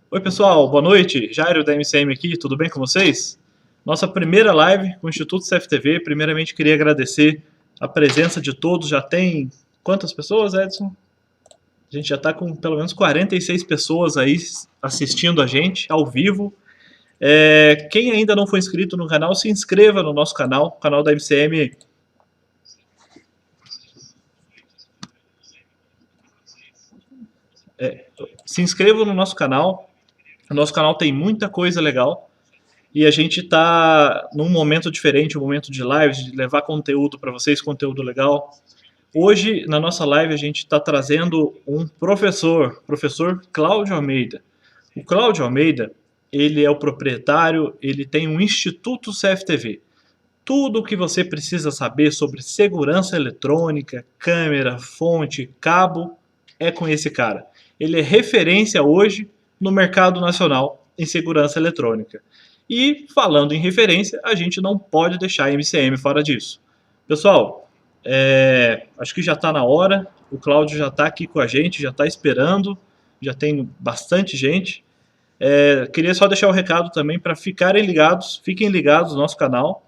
Oi, pessoal, boa noite. Jairo da MCM aqui, tudo bem com vocês? Nossa primeira live com o Instituto CFTV. Primeiramente, queria agradecer a presença de todos. Já tem quantas pessoas, Edson? A gente já está com pelo menos 46 pessoas aí assistindo a gente ao vivo. Quem ainda não foi inscrito no canal, se inscreva no nosso canal, o canal da MCM. Se inscreva no nosso canal. O nosso canal tem muita coisa legal. E a gente está num momento diferente, um momento de lives, de levar conteúdo para vocês, conteúdo legal. Hoje, na nossa live, a gente está trazendo um professor Cláudio Almeida. O Cláudio Almeida, ele é o proprietário, ele tem um Instituto CFTV. Tudo o que você precisa saber sobre segurança eletrônica, câmera, fonte, cabo, é com esse cara. Ele é referência hoje no mercado nacional em segurança eletrônica. E falando em referência, a gente não pode deixar a MCM fora disso. Pessoal, acho que já está na hora. O Cláudio já está aqui com a gente, já está esperando. Já tem bastante gente. Queria só deixar o recado também para fiquem ligados no nosso canal,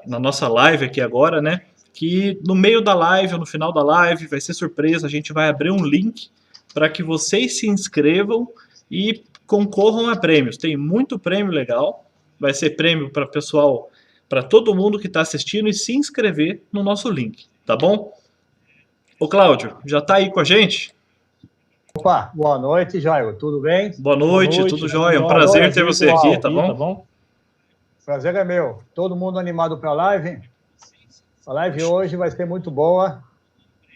na nossa live aqui agora, né? Que no meio da live ou no final da live vai ser surpresa, a gente vai abrir um link para que vocês se inscrevam e concorram a prêmios. Tem muito prêmio legal, vai ser prêmio para pessoal, para todo mundo que está assistindo e se inscrever no nosso link, tá bom? Ô Cláudio, já está aí com a gente? Opa, boa noite, Jairo. Tudo bem? Boa noite, tudo jóia. É um prazer ter você aqui, tá bom? Prazer é meu. Todo mundo animado para a live? A live hoje vai ser muito boa.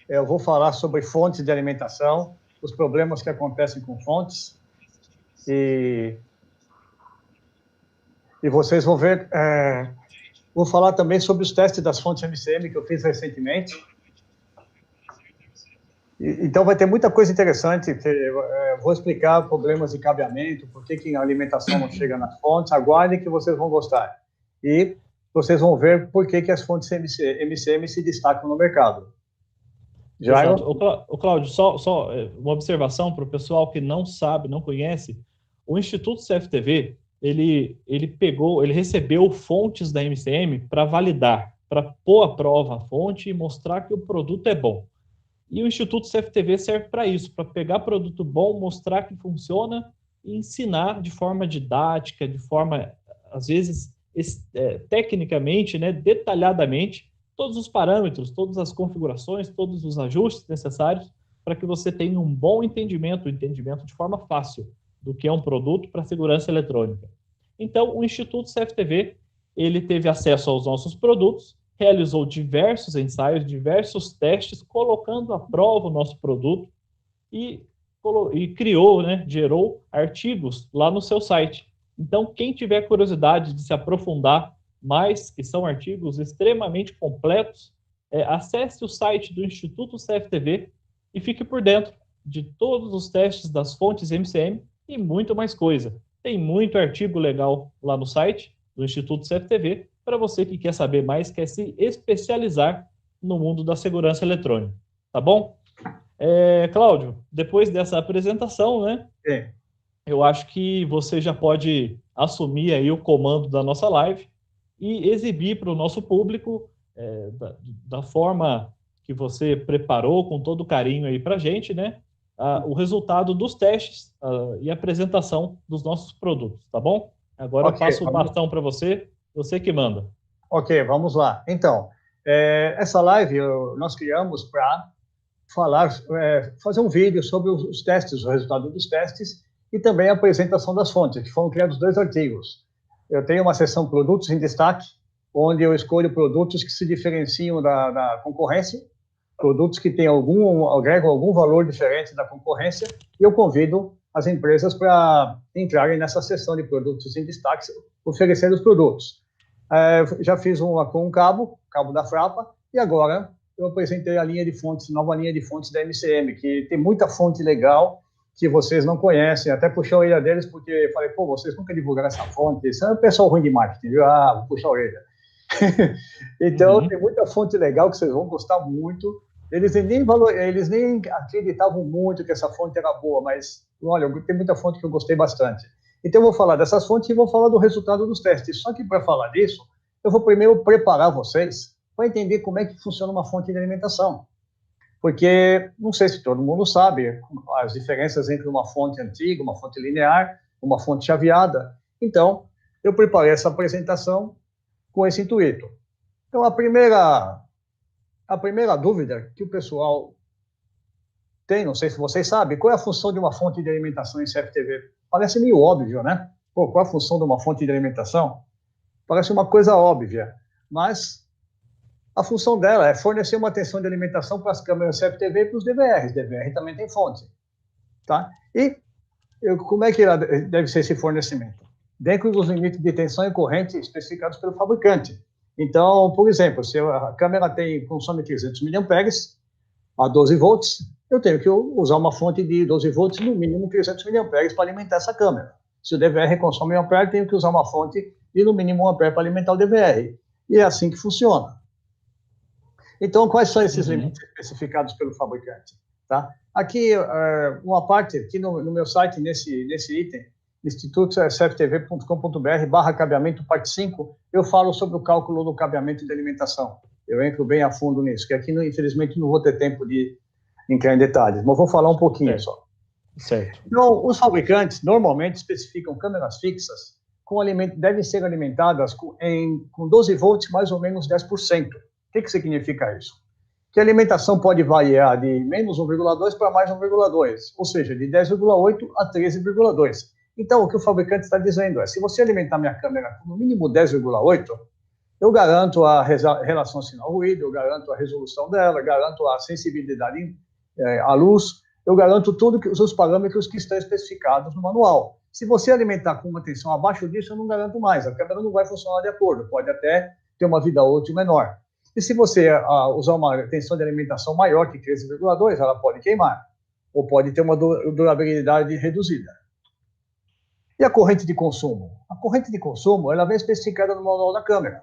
Eu vou falar sobre fontes de alimentação, os problemas que acontecem com fontes. E vocês vão ver... vou falar também sobre os testes das fontes MCM que eu fiz recentemente. Então, vai ter muita coisa interessante. Vou explicar problemas de cabeamento, por que a alimentação não chega nas fontes. Aguardem que vocês vão gostar. E vocês vão ver por que as fontes MCM se destacam no mercado. Jairo? O Cláudio, só uma observação para o pessoal que não sabe, não conhece. O Instituto CFTV, ele recebeu fontes da MCM para validar, para pôr à prova a fonte e mostrar que o produto é bom. E o Instituto CFTV serve para isso, para pegar produto bom, mostrar que funciona e ensinar de forma didática, de forma, às vezes, tecnicamente, né, detalhadamente, todos os parâmetros, todas as configurações, todos os ajustes necessários para que você tenha um bom entendimento de forma fácil do que é um produto para segurança eletrônica. Então, o Instituto CFTV, ele teve acesso aos nossos produtos, realizou diversos ensaios, diversos testes, colocando à prova o nosso produto e criou, né, gerou artigos lá no seu site. Então, quem tiver curiosidade de se aprofundar mais, que são artigos extremamente completos, acesse o site do Instituto CFTV e fique por dentro de todos os testes das fontes MCM e muito mais coisa. Tem muito artigo legal lá no site do Instituto CFTV, para você que quer saber mais, quer se especializar no mundo da segurança eletrônica. Tá bom? Cláudio, depois dessa apresentação, né? Eu acho que você já pode assumir aí o comando da nossa live e exibir para o nosso público, da forma que você preparou, com todo carinho aí para a gente, né? O resultado dos testes e a apresentação dos nossos produtos, tá bom? Agora eu passo o bastão para você. Você que manda. Ok, vamos lá. Então, essa live nós criamos para fazer um vídeo sobre os testes, o resultado dos testes e também a apresentação das fontes, que foram criados 2 artigos. Eu tenho uma seção Produtos em Destaque, onde eu escolho produtos que se diferenciam da concorrência, produtos que agregam algum valor diferente da concorrência, e eu convido as empresas para entrarem nessa seção de Produtos em Destaque, oferecendo os produtos. Já fiz uma com um cabo da Frapa, e agora eu apresentei a linha de fontes, nova linha de fontes da MCM, que tem muita fonte legal que vocês não conhecem. Até puxei a orelha deles, porque falei, vocês nunca divulgaram essa fonte, isso é um pessoal ruim de marketing, viu? Vou puxar a orelha. Então, tem muita fonte legal que vocês vão gostar muito, Eles nem acreditavam muito que essa fonte era boa, mas, olha, tem muita fonte que eu gostei bastante. Então, eu vou falar dessas fontes e vou falar do resultado dos testes. Só que, para falar disso, eu vou primeiro preparar vocês para entender como é que funciona uma fonte de alimentação. Porque, não sei se todo mundo sabe, as diferenças entre uma fonte antiga, uma fonte linear, uma fonte chaveada. Então, eu preparei essa apresentação com esse intuito. Então, a primeira dúvida que o pessoal tem, não sei se vocês sabem, qual é a função de uma fonte de alimentação em CFTV? Parece meio óbvio, né? Pô, qual é a função de uma fonte de alimentação? Parece uma coisa óbvia, mas a função dela é fornecer uma tensão de alimentação para as câmeras CFTV e para os DVRs. DVR também tem fonte, tá? E como é que deve ser esse fornecimento? Dentro dos limites de tensão e corrente especificados pelo fabricante. Então, por exemplo, se a câmera consome 300 mA a 12 volts, eu tenho que usar uma fonte de 12 volts, no mínimo 300 mA para alimentar essa câmera. Se o DVR consome 1 ampere, tenho que usar uma fonte de no mínimo 1 ampere para alimentar o DVR. E é assim que funciona. Então, quais são esses limites especificados pelo fabricante? Tá? Aqui, uma parte, aqui no meu site, nesse item, instituto.cftv.com.br/cabeamento, parte 5, eu falo sobre o cálculo do cabeamento de alimentação. Eu entro bem a fundo nisso, que aqui, infelizmente, não vou ter tempo de entrar em detalhes, mas vou falar um pouquinho só. Certo. Então, os fabricantes normalmente especificam câmeras fixas devem ser alimentadas com 12 volts, mais ou menos 10%. O que significa isso? Que a alimentação pode variar de menos 1,2 para mais 1,2, ou seja, de 10,8 a 13,2. Então, o que o fabricante está dizendo é, se você alimentar minha câmera com no mínimo 10,8, eu garanto a relação sinal-ruído, eu garanto a resolução dela, garanto a sensibilidade à luz, eu garanto os parâmetros que estão especificados no manual. Se você alimentar com uma tensão abaixo disso, eu não garanto mais, a câmera não vai funcionar de acordo, pode até ter uma vida útil menor. E se você usar uma tensão de alimentação maior que 13,2, ela pode queimar, ou pode ter uma durabilidade reduzida. E a corrente de consumo? A corrente de consumo, ela vem especificada no manual da câmera.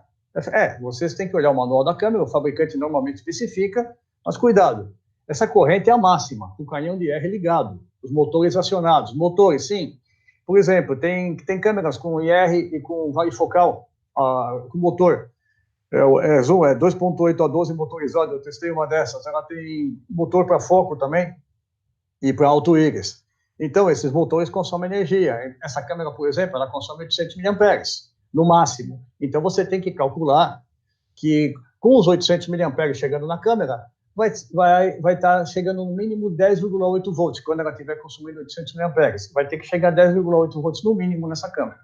Vocês têm que olhar o manual da câmera, o fabricante normalmente especifica, mas cuidado, essa corrente é a máxima, com o canhão de R ligado, os motores acionados. Motores, sim. Por exemplo, tem câmeras com IR e com varifocal, com motor. Zoom é 2.8 a 12 motorizado, eu testei uma dessas. Ela tem motor para foco também e para auto-íris. Então, esses motores consomem energia. Essa câmera, por exemplo, ela consome 800 mA, no máximo. Então, você tem que calcular que com os 800 mA chegando na câmera, vai estar chegando no mínimo 10,8 volts, quando ela estiver consumindo 800 mA. Vai ter que chegar a 10,8 volts no mínimo nessa câmera.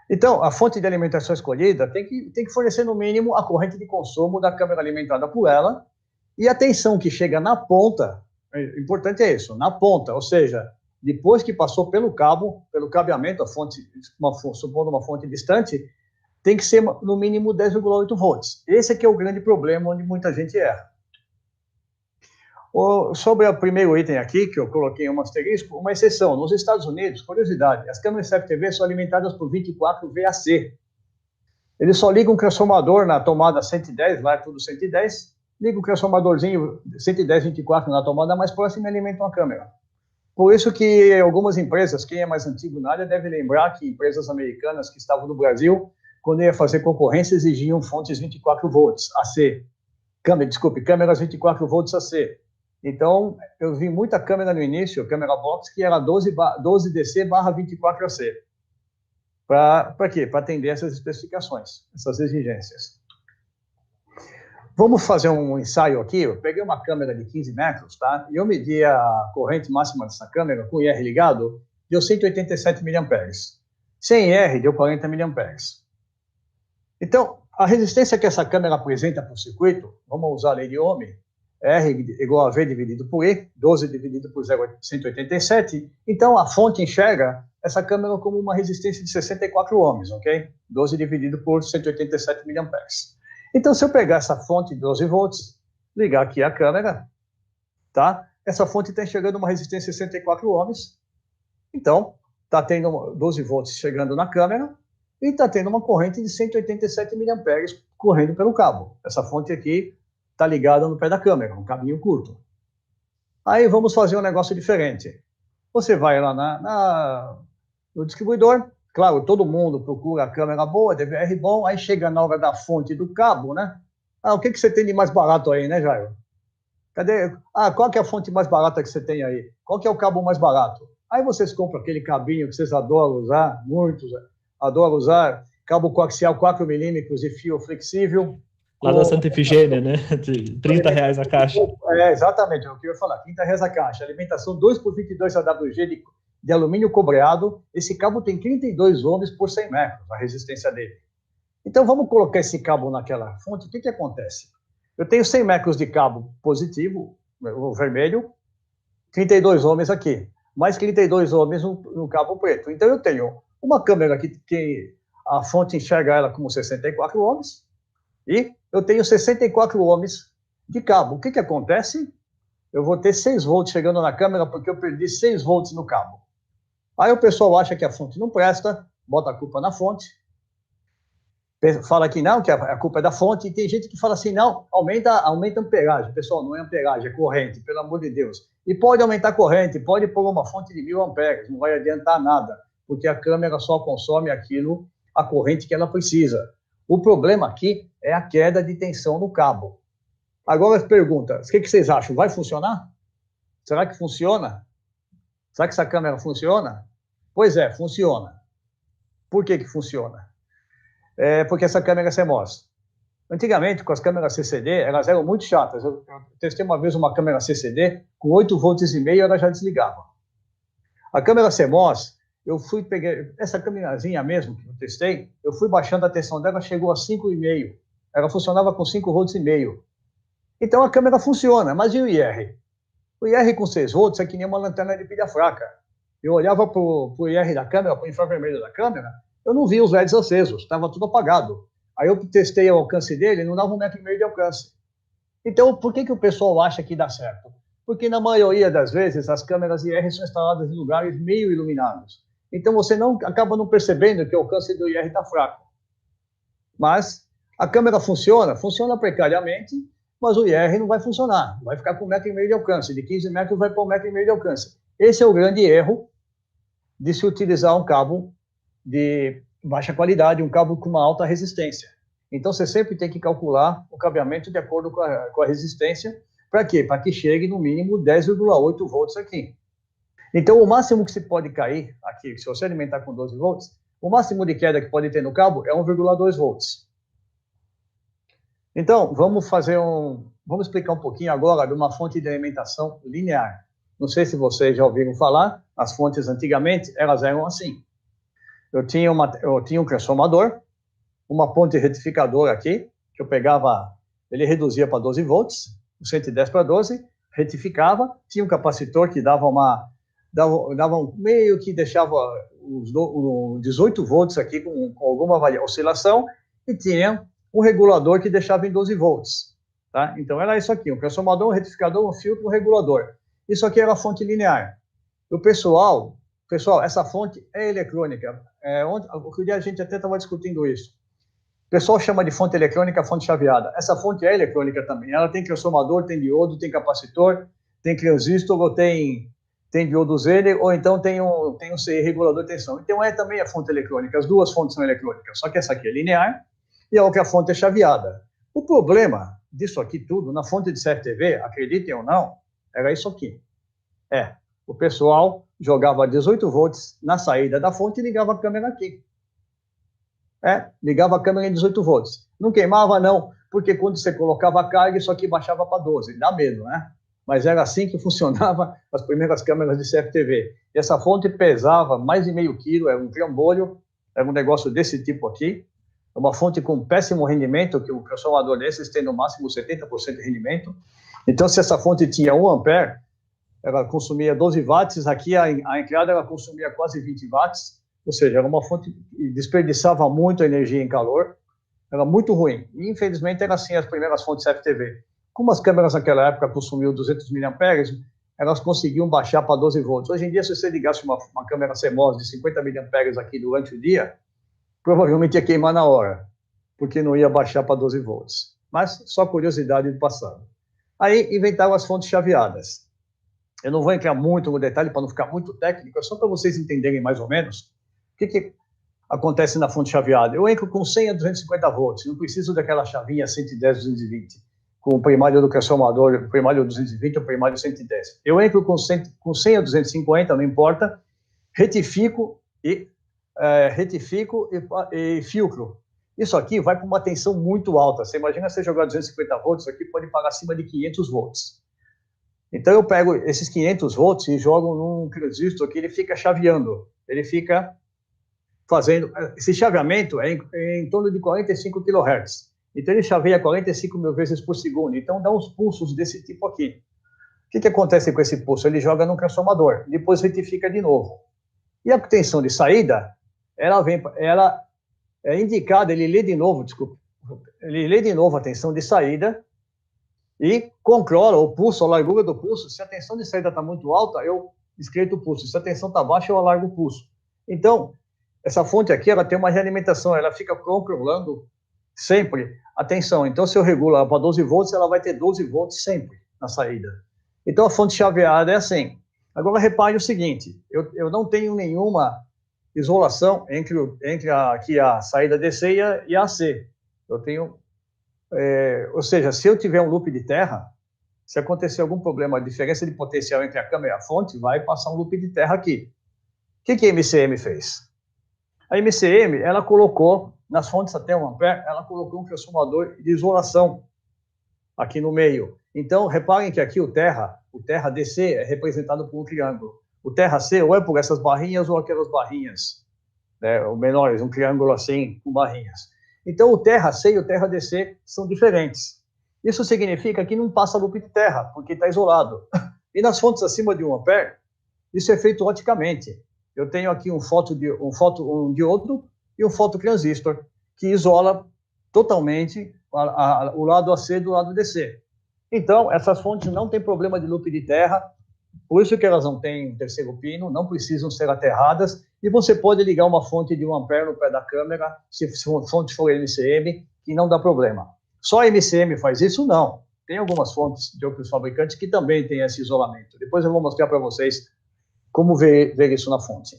Então, a fonte de alimentação escolhida tem que fornecer, no mínimo, a corrente de consumo da câmera alimentada por ela e a tensão que chega na ponta, importante é isso, na ponta, ou seja, depois que passou pelo cabeamento, supondo uma fonte distante, tem que ser, no mínimo, 10,8 volts. Esse aqui é o grande problema onde muita gente erra. Sobre o primeiro item aqui, que eu coloquei um asterisco, uma exceção. Nos Estados Unidos, curiosidade, as câmeras CFTV são alimentadas por 24 VAC. Eles só ligam o transformador na tomada 110, lá é tudo 110, liga o transformadorzinho 110, 24 na tomada mais próxima e alimentam a câmera. Por isso que algumas empresas, quem é mais antigo na área, deve lembrar que empresas americanas que estavam no Brasil, quando ia fazer concorrência, exigiam fontes 24 volts AC. Câmeras 24 volts AC. Então, eu vi muita câmera no início, câmera box, que era 12 DC/24 AC. Para quê? Para atender essas especificações, essas exigências. Vamos fazer um ensaio aqui. Eu peguei uma câmera de 15 metros, tá? E eu medi a corrente máxima dessa câmera com IR ligado, deu 187 mA. Sem IR, deu 40 mA. Então, a resistência que essa câmera apresenta para o circuito, vamos usar a lei de Ohm, R igual a V dividido por E, 12 dividido por 187. Então, a fonte enxerga essa câmera como uma resistência de 64 ohms, ok? 12 dividido por 187 mA. Então, se eu pegar essa fonte de 12 volts, ligar aqui a câmera, tá? Essa fonte está enxergando uma resistência de 64 ohms. Então, está tendo 12 volts chegando na câmera e está tendo uma corrente de 187 mA correndo pelo cabo. Essa fonte aqui está ligada no pé da câmera, um cabinho curto. Aí vamos fazer um negócio diferente. Você vai lá no distribuidor, claro, todo mundo procura a câmera boa, DVR bom, aí chega na hora da fonte do cabo, né? O que você tem de mais barato aí, né, Jairo? Cadê? Qual que é a fonte mais barata que você tem aí? Qual que é o cabo mais barato? Aí vocês compram aquele cabinho que vocês adoram usar, muitos adoram usar, cabo coaxial 4 milímetros de fio flexível. Lá da Santa Efigênia, né? De R$30 a caixa. Exatamente, é o que eu ia falar, R$30 a caixa. Alimentação 2x22 AWG de alumínio cobreado. Esse cabo tem 32 ohms por 100 metros, a resistência dele. Então, vamos colocar esse cabo naquela fonte. O que acontece? Eu tenho 100 metros de cabo positivo, o vermelho, 32 ohms aqui, mais 32 ohms no cabo preto. Então, eu tenho uma câmera que a fonte enxerga ela como 64 ohms, e eu tenho 64 ohms de cabo. O que acontece? Eu vou ter 6 volts chegando na câmera porque eu perdi 6 volts no cabo. Aí o pessoal acha que a fonte não presta, bota a culpa na fonte, fala que não, que a culpa é da fonte, e tem gente que fala assim, não, aumenta a amperagem. Pessoal, não é amperagem, é corrente, pelo amor de Deus. E pode aumentar a corrente, pode pôr uma fonte de 1000 amperes, não vai adiantar nada, porque a câmera só consome aquilo, a corrente que ela precisa. O problema aqui é a queda de tensão no cabo. Agora, pergunta, o que vocês acham? Vai funcionar? Será que funciona? Será que essa câmera funciona? Pois é, funciona. Por que funciona? Porque essa câmera é CMOS. Antigamente, com as câmeras CCD, elas eram muito chatas. Eu testei uma vez uma câmera CCD, com 8,5 volts, ela já desligava. A câmera CMOS, peguei essa câmerazinha mesmo que eu testei, eu fui baixando a tensão dela, chegou a 5,5. Ela funcionava com 5,5 volts. Então a câmera funciona, mas e o IR? O IR com 6 volts é que nem uma lanterna de pilha fraca. Eu olhava para o IR da câmera, para o infravermelho da câmera, eu não via os LEDs acesos, estava tudo apagado. Aí eu testei o alcance dele, não dava 1,5 metro de alcance. Então, por que o pessoal acha que dá certo? Porque na maioria das vezes as câmeras IR são instaladas em lugares meio iluminados. Então você acaba não percebendo que o alcance do IR está fraco. Mas a câmera funciona precariamente, mas o IR não vai funcionar. Vai ficar com 1,5 metro de alcance. De 15 metros vai para 1,5 metro de alcance. Esse é o grande erro de se utilizar um cabo de baixa qualidade, um cabo com uma alta resistência. Então, você sempre tem que calcular o cabeamento de acordo com a resistência. Para quê? Para que chegue no mínimo 10,8 volts aqui. Então, o máximo que se pode cair aqui, se você alimentar com 12 volts, o máximo de queda que pode ter no cabo é 1,2 volts. Então, vamos explicar um pouquinho agora de uma fonte de alimentação linear. Não sei se vocês já ouviram falar, as fontes antigamente, elas eram assim. Eu tinha um transformador, uma ponte retificadora aqui, que eu pegava, ele reduzia para 12 volts, 110 para 12, retificava, tinha um capacitor que dava um meio que deixava os 18 volts aqui com alguma oscilação, e tinha um regulador que deixava em 12 volts. Tá? Então era isso aqui, um transformador, um retificador, um filtro, um regulador. Isso aqui era a fonte linear. O pessoal, essa fonte é eletrônica. Outro dia a gente até estava discutindo isso. O pessoal chama de fonte eletrônica fonte chaveada. Essa fonte é eletrônica também. Ela tem transformador, tem diodo, tem capacitor, tem transistor, ou tem diodo Z, ou então tem um regulador de tensão. Então é também a fonte eletrônica. As duas fontes são eletrônicas, só que essa aqui é linear e a outra fonte é chaveada. O problema disso aqui tudo, na fonte de CFTV, acreditem ou não, era isso aqui. O pessoal jogava 18 volts na saída da fonte e ligava a câmera aqui. Ligava a câmera em 18 volts. Não queimava, não, porque quando você colocava a carga, isso aqui baixava para 12. Dá medo, né? Mas era assim que funcionava as primeiras câmeras de CFTV. E essa fonte pesava mais de meio quilo, era um trambolho, era um negócio desse tipo aqui. Uma fonte com péssimo rendimento, que o transformador desses tem no máximo 70% de rendimento. Então, se essa fonte tinha 1 ampere, ela consumia 12 watts, aqui a entrada ela consumia quase 20 watts, ou seja, era uma fonte que desperdiçava muito energia em calor, era muito ruim. E, infelizmente, eram assim as primeiras fontes FTV. Como as câmeras naquela época consumiam 200 mA, elas conseguiam baixar para 12 volts. Hoje em dia, se você ligasse uma câmera CMOS de 50 mA aqui durante o dia, provavelmente ia queimar na hora, porque não ia baixar para 12 volts. mas só curiosidade do passado. Aí inventaram as fontes chaveadas. Eu não vou entrar muito no detalhe para não ficar muito técnico, é só para vocês entenderem mais ou menos o que acontece na fonte chaveada. Eu entro com 100 a 250 volts, não preciso daquela chavinha 110, 220, com o primário do transformador, primário 220 ou primário 110. Eu entro com 100 a 250, não importa, retifico e filtro. Isso aqui vai para uma tensão muito alta. Você imagina você jogar 250 volts, isso aqui pode parar acima de 500 volts. Então eu pego esses 500 volts e jogo num transistor que ele fica chaveando. Ele fica fazendo... Esse chaveamento é em torno de 45 kHz. Então ele chaveia 45 mil vezes por segundo. Então dá uns pulsos desse tipo aqui. O que acontece com esse pulso? Ele joga num transformador, depois retifica de novo. E a tensão de saída, ela é indicada, ele lê de novo a tensão de saída e controla o pulso, a largura do pulso. Se a tensão de saída está muito alta, eu estreito o pulso. Se a tensão está baixa, eu alargo o pulso. Então, essa fonte aqui, ela tem uma realimentação, ela fica controlando sempre a tensão. Então, se eu regulo ela para 12 volts, ela vai ter 12 volts sempre na saída. Então, a fonte chaveada é assim. Agora, repare o seguinte, eu não tenho nenhuma isolação entre a saída DC e a AC. Eu tenho... ou seja, se eu tiver um loop de terra, se acontecer algum problema, a diferença de potencial entre a câmera e a fonte, vai passar um loop de terra aqui. O que a MCM fez? A MCM, ela colocou, nas fontes até 1 ampere, ela colocou um transformador de isolação aqui no meio. Então, reparem que aqui o terra DC é representado por um triângulo. O terra C ou é por essas barrinhas ou aquelas barrinhas, né, ou menores, um triângulo assim, com barrinhas. Então, o terra C e o terra DC são diferentes. Isso significa que não passa loop de terra, porque está isolado. E nas fontes acima de 1 ampere, isso é feito oticamente. Eu tenho aqui um diodo e um fototransistor, que isola totalmente o lado AC do lado DC. Então, essas fontes não têm problema de loop de terra, por isso que elas não têm terceiro pino, não precisam ser aterradas, e você pode ligar uma fonte de 1 ampere no pé da câmera, se a fonte for MCM, que não dá problema. Só a MCM faz isso? Não. Tem algumas fontes de outros fabricantes que também têm esse isolamento. Depois eu vou mostrar para vocês como ver isso na fonte.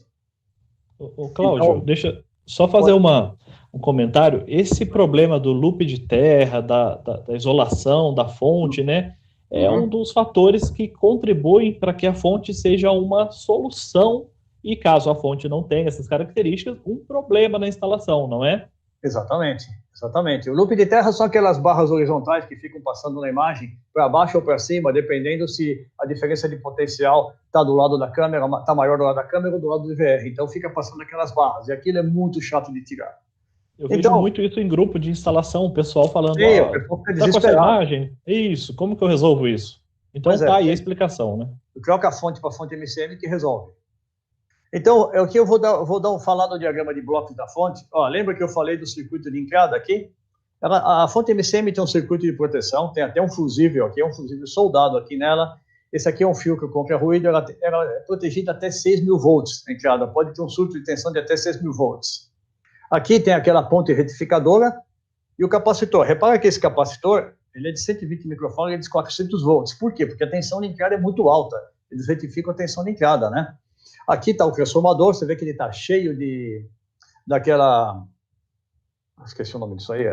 Ô Cláudio, então, deixa só fazer um comentário. Esse problema do loop de terra, da isolação da fonte, né, é um dos fatores que contribuem para que a fonte seja uma solução e, caso a fonte não tenha essas características, um problema na instalação, não é? Exatamente, exatamente. O loop de terra são aquelas barras horizontais que ficam passando na imagem para baixo ou para cima, dependendo se a diferença de potencial está do lado da câmera, está maior do lado da câmera ou do lado do VR. Então fica passando aquelas barras, e aquilo é muito chato de tirar. Eu vejo muito isso em grupo de instalação, o pessoal falando, tá com essa imagem, isso, como que eu resolvo isso? Então aí a explicação, né? Troca a fonte para a fonte MCM que resolve. Então, aqui eu vou falar do diagrama de blocos da fonte. Ó, lembra que eu falei do circuito de entrada aqui? A fonte MCM tem um circuito de proteção, tem até um fusível aqui, um fusível soldado aqui nela. Esse aqui é um fio que contra ruído, ela é protegida até 6.000 volts a entrada, pode ter um surto de tensão de até 6.000 volts. Aqui tem aquela ponte retificadora e o capacitor. Repara que esse capacitor, ele é de 120 microfarads, ele é de 400 volts. Por quê? Porque a tensão de entrada é muito alta. Eles retificam a tensão de entrada, né? Aqui está o transformador, você vê que ele está cheio daquela... Esqueci o nome disso aí.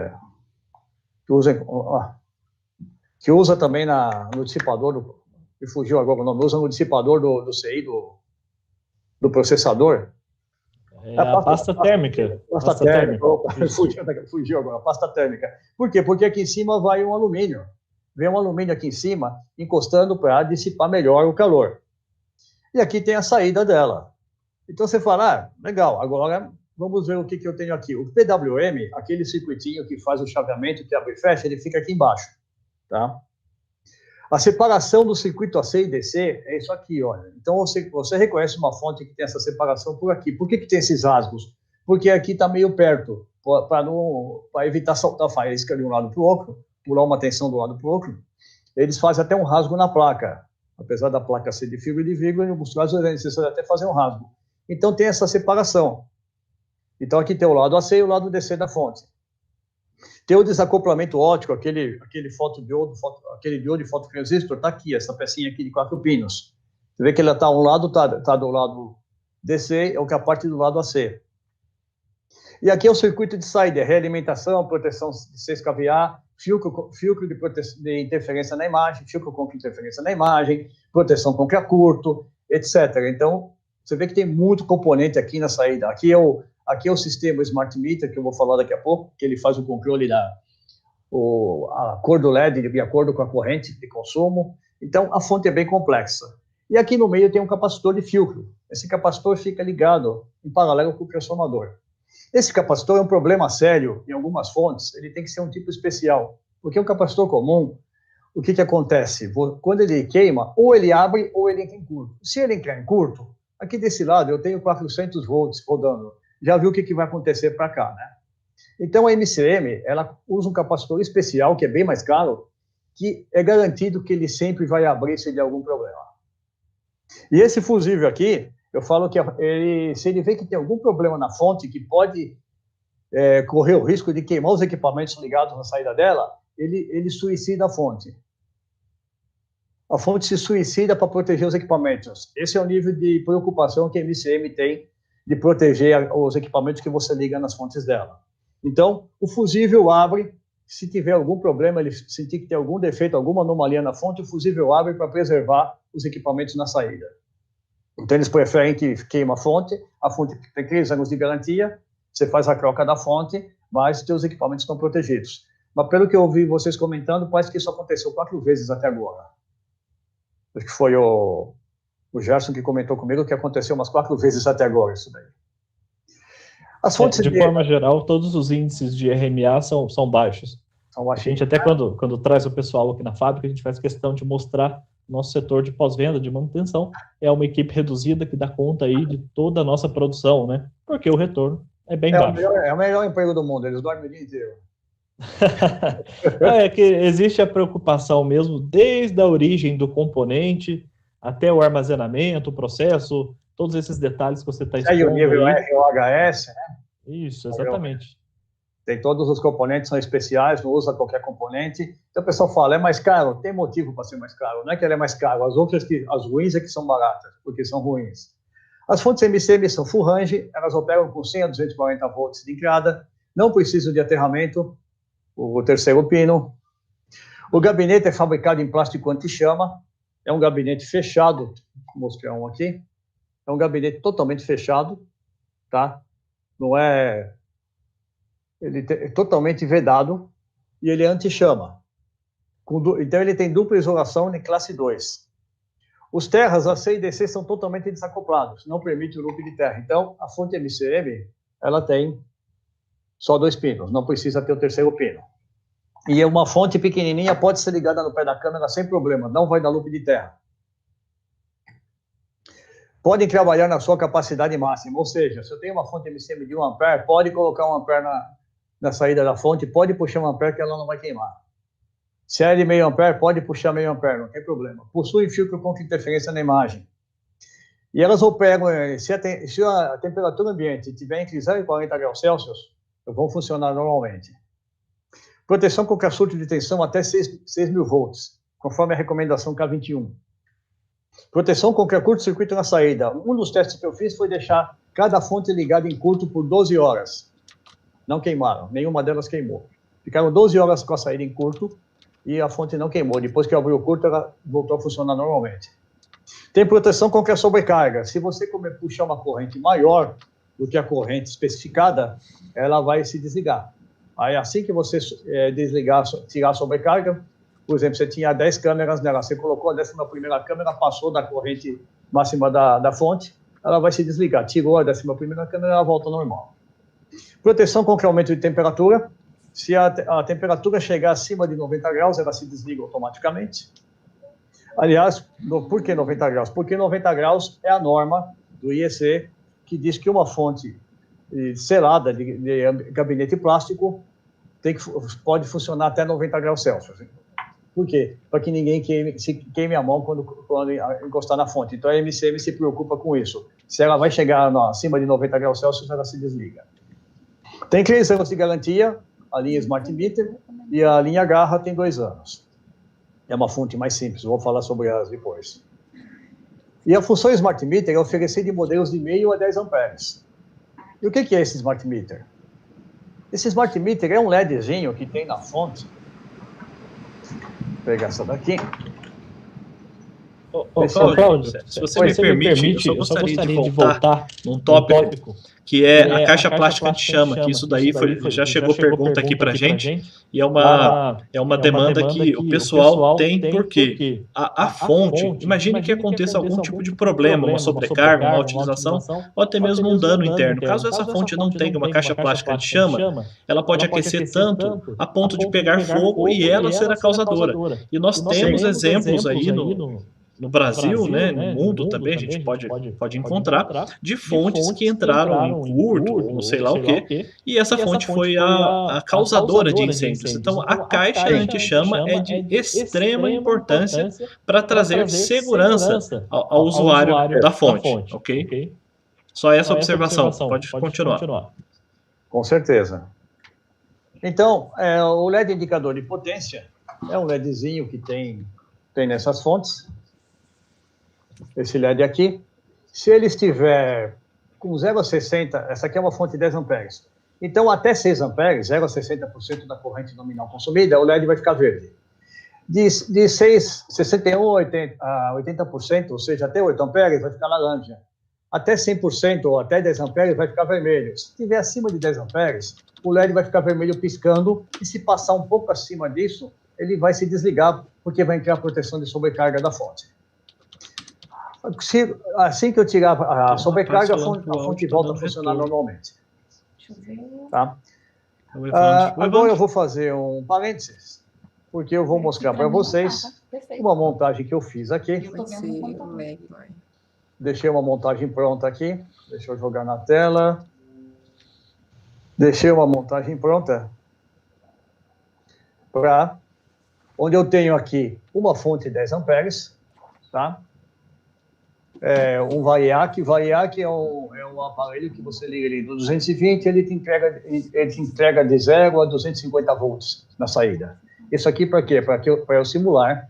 Que usa também no dissipador, me fugiu agora o nome, usa no dissipador do CI, do processador. A pasta térmica. Pasta térmica. Fugiu agora, a pasta térmica. Por quê? Porque aqui em cima vai um alumínio. Vem um alumínio aqui em cima, encostando para dissipar melhor o calor. E aqui tem a saída dela. Então você fala, legal, agora vamos ver o que eu tenho aqui. O PWM, aquele circuitinho que faz o chaveamento, que abre e fecha, ele fica aqui embaixo. Tá? A separação do circuito AC e DC é isso aqui, olha. Então você reconhece uma fonte que tem essa separação por aqui. Por que tem esses rasgos? Porque aqui está meio perto, para evitar saltar faísca de um lado para o outro, pular uma tensão do lado para o outro. Eles fazem até um rasgo na placa. Apesar da placa ser de fibra, em alguns casos é necessário até fazer um rasgo. Então tem essa separação. Então aqui tem o lado AC e o lado DC da fonte. Tem o desacoplamento óptico, aquele diodo de fototransistor, está aqui, essa pecinha aqui de 4 pinos. Você vê que ele está a um lado, está do lado DC, ou que a parte do lado AC. E aqui é o circuito de saída, realimentação, proteção de 6kVA, filtro de interferência na imagem, filtro contra interferência na imagem, proteção contra curto, etc. Então, você vê que tem muito componente aqui na saída. Aqui é o sistema Smart Meter, que eu vou falar daqui a pouco, que ele faz o controle a cor do LED de acordo com a corrente de consumo. Então, a fonte é bem complexa. E aqui no meio tem um capacitor de filtro. Esse capacitor fica ligado em paralelo com o transformador. Esse capacitor é um problema sério em algumas fontes, ele tem que ser um tipo especial, porque um capacitor comum, o que acontece? Quando ele queima, ou ele abre ou ele entra em curto. Se ele entrar em curto, aqui desse lado eu tenho 400 volts rodando, já viu o que vai acontecer para cá, né? Então a MCM, ela usa um capacitor especial, que é bem mais caro, que é garantido que ele sempre vai abrir se der algum problema. E esse fusível aqui, eu falo que se ele vê que tem algum problema na fonte, que pode correr o risco de queimar os equipamentos ligados na saída dela, ele suicida a fonte. A fonte se suicida para proteger os equipamentos. Esse é o nível de preocupação que a MCM tem de proteger os equipamentos que você liga nas fontes dela. Então, o fusível abre, se tiver algum problema, ele sentir que tem algum defeito, alguma anomalia na fonte, o fusível abre para preservar os equipamentos na saída. Então, eles preferem que queime a fonte tem 3 anos de garantia, você faz a troca da fonte, mas os seus equipamentos estão protegidos. Mas pelo que eu ouvi vocês comentando, parece que isso aconteceu 4 vezes até agora. Acho que foi o Gerson que comentou comigo que aconteceu umas 4 vezes até agora isso daí. As fontes de forma geral, todos os índices de RMA são baixos. A gente até quando traz o pessoal aqui na fábrica, a gente faz questão de mostrar nosso setor de pós-venda, de manutenção, é uma equipe reduzida que dá conta aí de toda a nossa produção, né? Porque o retorno é bem baixo. É o melhor emprego do mundo, eles dormem o dia inteiro. É que existe a preocupação mesmo, desde a origem do componente até o armazenamento, o processo, todos esses detalhes que você está expondo. E o nível ROHS, né? Isso, exatamente. Tem todos os componentes, são especiais, não usa qualquer componente. Então o pessoal fala, é mais caro? Tem motivo para ser mais caro. Não é que ele é mais caro, as ruins é que são baratas, porque são ruins. As fontes MCM são full range, elas operam com 100 a 240 volts de entrada, não precisam de aterramento, o terceiro pino. O gabinete é fabricado em plástico anti-chama, é um gabinete fechado, vou mostrar um aqui, é um gabinete totalmente fechado, tá? Não é... Ele é totalmente vedado e ele é anti-chama. Então, ele tem dupla isolação em classe 2. Os terras AC e DC são totalmente desacoplados, não permite o loop de terra. Então, a fonte MCM, ela tem só 2 pinos, não precisa ter o terceiro pino. E uma fonte pequenininha pode ser ligada no pé da câmera sem problema, não vai dar loop de terra. Podem trabalhar na sua capacidade máxima, ou seja, se eu tenho uma fonte MCM de 1 ampere, pode colocar 1 ampere na saída da fonte, pode puxar 1 ampere que ela não vai queimar. Se é de meio ampere, pode puxar meio ampere, não tem problema. Possui filtro contra interferência na imagem. E elas operam, se a temperatura ambiente estiver entre 0 e 40 graus Celsius, vão funcionar normalmente. Proteção contra surto de tensão até 6.000 volts, conforme a recomendação K21. Proteção contra curto-circuito na saída. Um dos testes que eu fiz foi deixar cada fonte ligada em curto por 12 horas. Não queimaram, nenhuma delas queimou. Ficaram 12 horas com a saída em curto e a fonte não queimou. Depois que abriu o curto, ela voltou a funcionar normalmente. Tem proteção contra sobrecarga. Se você puxar uma corrente maior do que a corrente especificada, ela vai se desligar. Aí, assim que você tirar a sobrecarga, por exemplo, você tinha 10 câmeras nela, você colocou a 11ª câmera, passou da corrente máxima da fonte, ela vai se desligar. Tirou a 11ª câmera, ela volta ao normal. Proteção contra aumento de temperatura. Se a temperatura chegar acima de 90 graus, ela se desliga automaticamente. Aliás, por que 90 graus? Porque 90 graus é a norma do IEC, que diz que uma fonte selada de gabinete plástico pode funcionar até 90 graus Celsius. Por quê? Para que ninguém queime a mão quando encostar na fonte. Então, a MCM se preocupa com isso. Se ela vai chegar acima de 90 graus Celsius, ela se desliga. Tem 3 anos de garantia. a linha Smart Meter, e a linha Garra tem 2 anos. É uma fonte mais simples, vou falar sobre elas depois. E a função Smart Meter é oferecer de modelos de meio a 10 amperes. E o que é esse Smart Meter? Esse Smart Meter é um LEDzinho que tem na fonte. Vou pegar essa daqui. Cláudio, se você me permite, eu só gostaria de voltar num tópico que é a caixa plástica de chama, que isso daí já chegou pergunta aqui pra gente, e é uma demanda que o pessoal tem, porque a fonte, imagine que aconteça algum tipo de problema, uma sobrecarga, uma utilização, ou até mesmo um dano interno. Caso essa fonte não tenha uma caixa plástica de chama, ela pode aquecer tanto a ponto de pegar fogo e ela ser a causadora. E nós temos exemplos aí no Brasil, né, no mundo também, a gente pode encontrar, de fontes que entraram em curto, ou não sei lá o quê, e essa fonte foi a causadora de incêndios. Então, a caixa anti-chama é de extrema importância para trazer segurança ao usuário da fonte, ok? Só essa observação, pode continuar. Com certeza. Então, o LED indicador de potência é um LEDzinho que tem nessas fontes. Esse LED aqui, se ele estiver com 0 a 60, essa aqui é uma fonte de 10 amperes. Então, até 6 amperes, 0 a 60% da corrente nominal consumida, o LED vai ficar verde. De 61 a 80%, ou seja, até 8 amperes, vai ficar laranja. Até 100% ou até 10 amperes, vai ficar vermelho. Se estiver acima de 10 amperes, o LED vai ficar vermelho piscando, e se passar um pouco acima disso, ele vai se desligar, porque vai entrar a proteção de sobrecarga da fonte. Assim que eu tirar a sobrecarga, a fonte volta a funcionar normalmente. Tá? Agora eu vou fazer um parênteses, porque eu vou mostrar para vocês uma montagem que eu fiz aqui. Deixei uma montagem pronta aqui. Deixa eu jogar na tela. Deixei uma montagem pronta para onde eu tenho aqui uma fonte de 10 amperes, tá? Um variac é um aparelho que você liga ali no 220, ele te entrega de 0 a 250 volts na saída. Isso aqui para quê? Para eu simular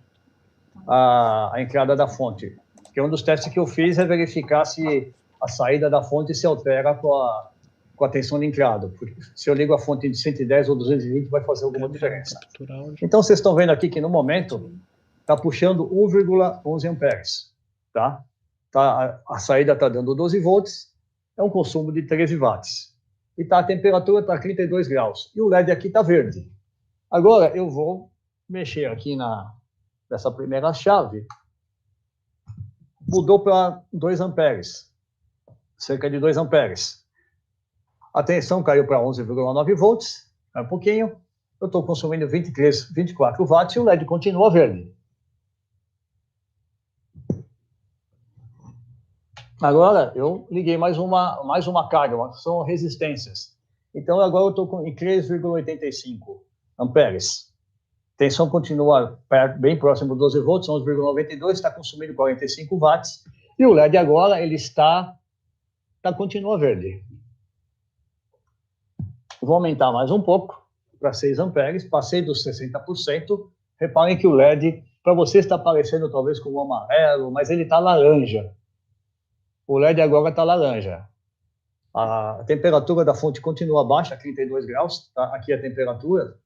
a entrada da fonte. Porque um dos testes que eu fiz é verificar se a saída da fonte se altera com a tensão de entrada. Porque se eu ligo a fonte de 110 ou 220, vai fazer alguma diferença. Então, vocês estão vendo aqui que no momento está puxando 1,11 amperes, tá? A saída está dando 12 volts, é um consumo de 13 watts. E a temperatura está 32 graus. E o LED aqui está verde. Agora, eu vou mexer aqui nessa primeira chave. Mudou para 2 amperes. Cerca de 2 amperes. A tensão caiu para 11,9 volts. É um pouquinho. Eu estou consumindo 24 watts e o LED continua verde. Agora, eu liguei mais uma carga, são resistências. Então, agora eu estou em 3,85 amperes. Tensão continua bem próximo dos 12 volts, 11,92, está consumindo 45 watts. E o LED agora, ele continua verde. Vou aumentar mais um pouco, para 6 amperes, passei dos 60%. Reparem que o LED, para você está aparecendo talvez como amarelo, mas ele está laranja. O LED agora está laranja. A temperatura da fonte continua baixa, 32 graus. Tá? Aqui a temperatura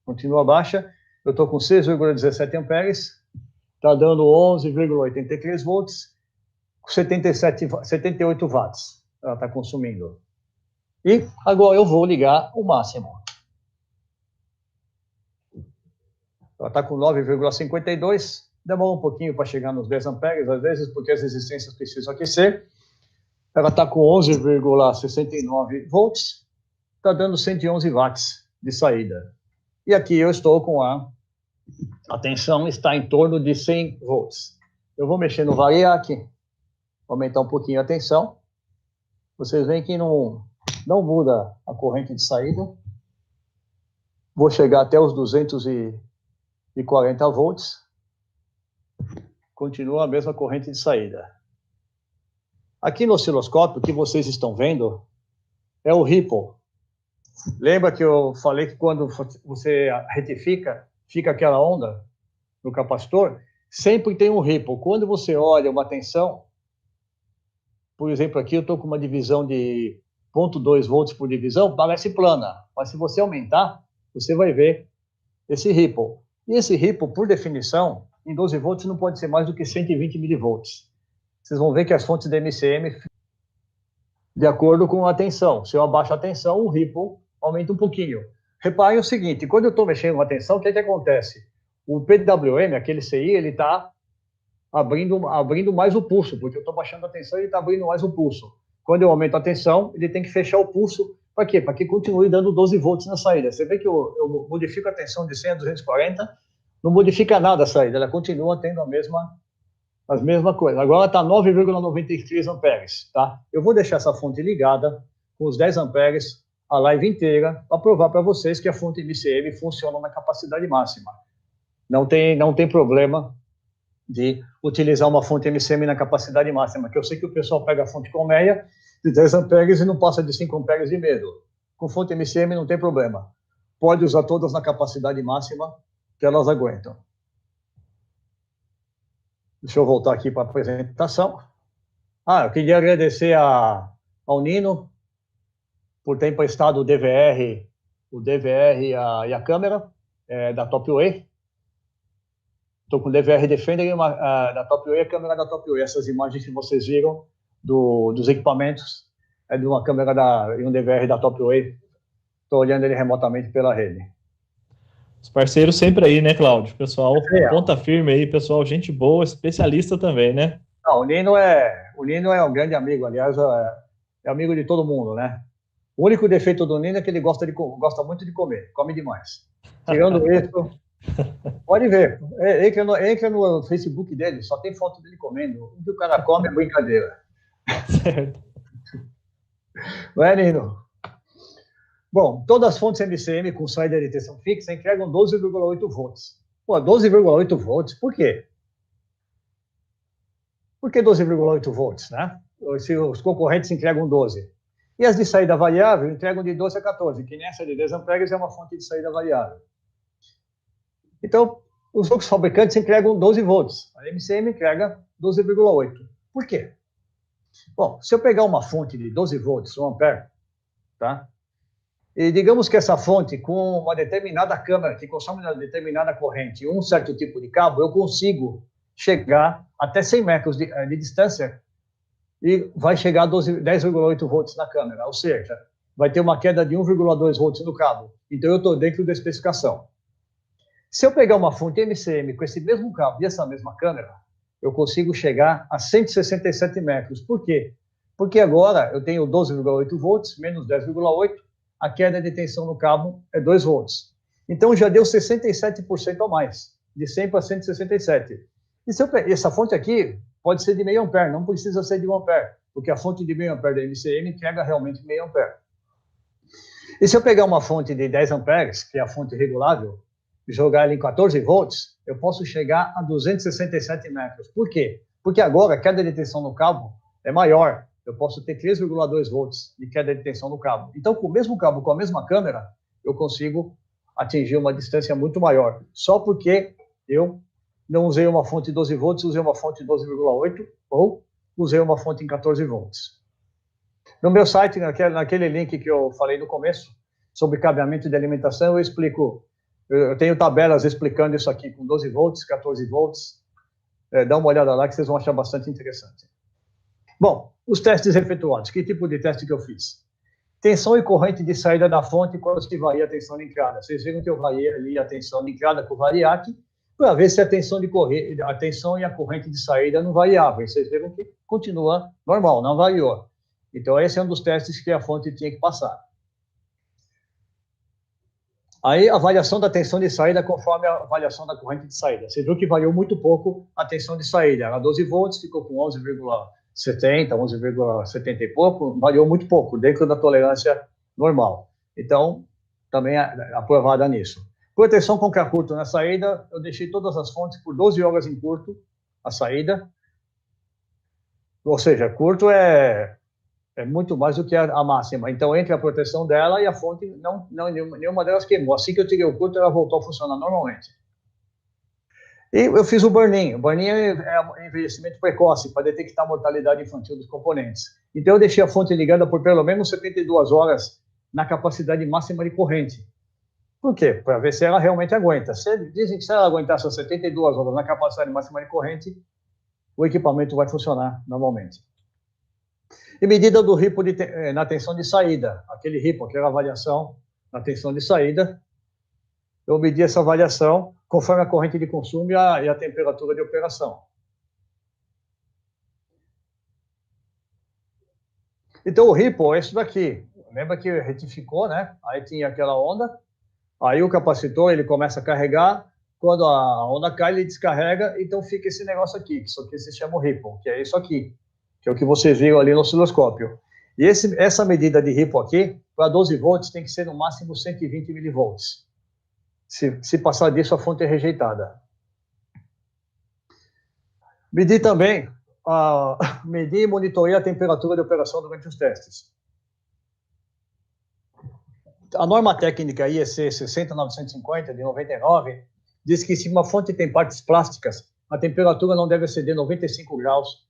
continua baixa. Eu estou com 6,17 amperes. Está dando 11,83 volts. 78 watts ela está consumindo. E agora eu vou ligar o máximo. Ela está com 9,52. Demora um pouquinho para chegar nos 10 amperes, às vezes, porque as resistências precisam aquecer. Ela está com 11,69 volts, está dando 111 watts de saída. E aqui eu estou com a tensão está em torno de 100 volts. Eu vou mexer no variac, aumentar um pouquinho a tensão. Vocês veem que não muda a corrente de saída. Vou chegar até os 240 volts. Continua a mesma corrente de saída. Aqui no osciloscópio, o que vocês estão vendo é o ripple. Lembra que eu falei que quando você retifica, fica aquela onda no capacitor? Sempre tem um ripple. Quando você olha uma tensão, por exemplo, aqui eu estou com uma divisão de 0,2 volts por divisão, parece plana, mas se você aumentar, você vai ver esse ripple. E esse ripple, por definição, em 12 volts não pode ser mais do que 120 milivolts. Vocês vão ver que as fontes da MCM, de acordo com a tensão, se eu abaixo a tensão, o ripple aumenta um pouquinho. Reparem o seguinte, quando eu estou mexendo com a tensão, o que acontece? O PWM, aquele CI, ele está abrindo mais o pulso, porque eu estou baixando a tensão e ele está abrindo mais o pulso. Quando eu aumento a tensão, ele tem que fechar o pulso. Para quê? Para que continue dando 12 volts na saída. Você vê que eu modifico a tensão de 100 a 240, não modifica nada a saída, ela continua tendo as mesmas coisas. Agora está 9,93 amperes, tá? Eu vou deixar essa fonte ligada com os 10 amperes a live inteira para provar para vocês que a fonte MCM funciona na capacidade máxima. Não tem problema de utilizar uma fonte MCM na capacidade máxima, que eu sei que o pessoal pega a fonte colmeia de 10 amperes e não passa de 5 amperes de medo. Com fonte MCM não tem problema. Pode usar todas na capacidade máxima que elas aguentam. Deixa eu voltar aqui para a apresentação. Eu queria agradecer ao Nino por ter emprestado o DVR e a câmera da Topway. Estou com o DVR Defender da Topway e a câmera da Topway. Essas imagens que vocês viram dos equipamentos é de uma câmera e um DVR da Topway. Estou olhando ele remotamente pela rede. Os parceiros sempre aí, né, Cláudio? Pessoal, ponta firme aí, pessoal, gente boa, especialista também, né? Não, o Nino é um grande amigo, aliás, é amigo de todo mundo, né? O único defeito do Nino é que ele gosta muito de comer, come demais. Tirando isso, pode ver, entra no Facebook dele, só tem foto dele comendo. O que o cara come é brincadeira. Certo. Não é, Nino? Bom, todas as fontes MCM com saída de tensão fixa entregam 12,8 volts. Pô, 12,8 volts, por quê? Por que 12,8 volts, né? Se os concorrentes entregam 12. E as de saída variável entregam de 12 a 14, que nessa de 10 amperes é uma fonte de saída variável. Então, os outros fabricantes entregam 12 volts. A MCM entrega 12,8. Por quê? Bom, se eu pegar uma fonte de 12 volts, 1 ampere, tá? E digamos que essa fonte, com uma determinada câmera que consome uma determinada corrente e um certo tipo de cabo, eu consigo chegar até 100 metros de distância e vai chegar a 10,8 volts na câmera, ou seja, vai ter uma queda de 1,2 volts no cabo. Então, eu estou dentro da especificação. Se eu pegar uma fonte MCM com esse mesmo cabo e essa mesma câmera, eu consigo chegar a 167 metros. Por quê? Porque agora eu tenho 12,8 volts, menos 10,8, a queda de tensão no cabo é 2 volts. Então, já deu 67% a mais, de 100 para 167. E essa fonte aqui pode ser de meio ampere, não precisa ser de 1 ampere, porque a fonte de meio ampere da MCM entrega realmente meio ampere. E se eu pegar uma fonte de 10 amperes, que é a fonte regulável, e jogar ela em 14 volts, eu posso chegar a 267 metros. Por quê? Porque agora a queda de tensão no cabo é maior. Eu posso ter 3,2 volts de queda de tensão no cabo. Então, com o mesmo cabo, com a mesma câmera, eu consigo atingir uma distância muito maior. Só porque eu não usei uma fonte de 12 volts, usei uma fonte de 12,8 ou usei uma fonte em 14 volts. No meu site, naquele link que eu falei no começo, sobre cabeamento de alimentação, eu explico, eu tenho tabelas explicando isso aqui com 12 volts, 14 volts. Dá uma olhada lá que vocês vão achar bastante interessante. Bom, os testes efetuados. Que tipo de teste que eu fiz? Tensão e corrente de saída da fonte quando se varia a tensão de entrada. Vocês viram que eu variei ali a tensão de entrada com o variac para ver se a tensão e a corrente de saída não variavam. E vocês viram que continua normal, não variou. Então, esse é um dos testes que a fonte tinha que passar. Aí, a variação da tensão de saída conforme a variação da corrente de saída. Você viu que variou muito pouco a tensão de saída. Era 12 volts, ficou com 11,70, 11,70 e pouco, variou muito pouco, dentro da tolerância normal. Então, também é aprovada nisso. Proteção contra curto na saída, eu deixei todas as fontes por 12 horas em curto, a saída. Ou seja, curto é É muito mais do que a máxima. Então, entre a proteção dela e a fonte, nenhuma delas queimou. Assim que eu tirei o curto, ela voltou a funcionar normalmente. E eu fiz o burn-in. O burn-in é envelhecimento precoce, para detectar a mortalidade infantil dos componentes. Então, eu deixei a fonte ligada por pelo menos 72 horas na capacidade máxima de corrente. Por quê? Para ver se ela realmente aguenta. Dizem que se ela aguentar essas 72 horas na capacidade máxima de corrente, o equipamento vai funcionar normalmente. E medida do RIPO na tensão de saída. Aquele RIPO, aquela variação na tensão de saída. Eu medi essa variação conforme a corrente de consumo e a temperatura de operação. Então, o RIPO é isso daqui. Lembra que retificou, né? Aí tinha aquela onda. Aí o capacitor, ele começa a carregar. Quando a onda cai, ele descarrega. Então, fica esse negócio aqui. Isso aqui se chama o RIPO, que é isso aqui. Que é o que vocês viram ali no osciloscópio. E essa medida de RIPO aqui, para 12 volts, tem que ser no máximo 120 milivolts. Se passar disso, a fonte é rejeitada. Medi também, medi e monitorei a temperatura de operação durante os testes. A norma técnica IEC 60950, de 99, diz que se uma fonte tem partes plásticas, a temperatura não deve exceder 95 graus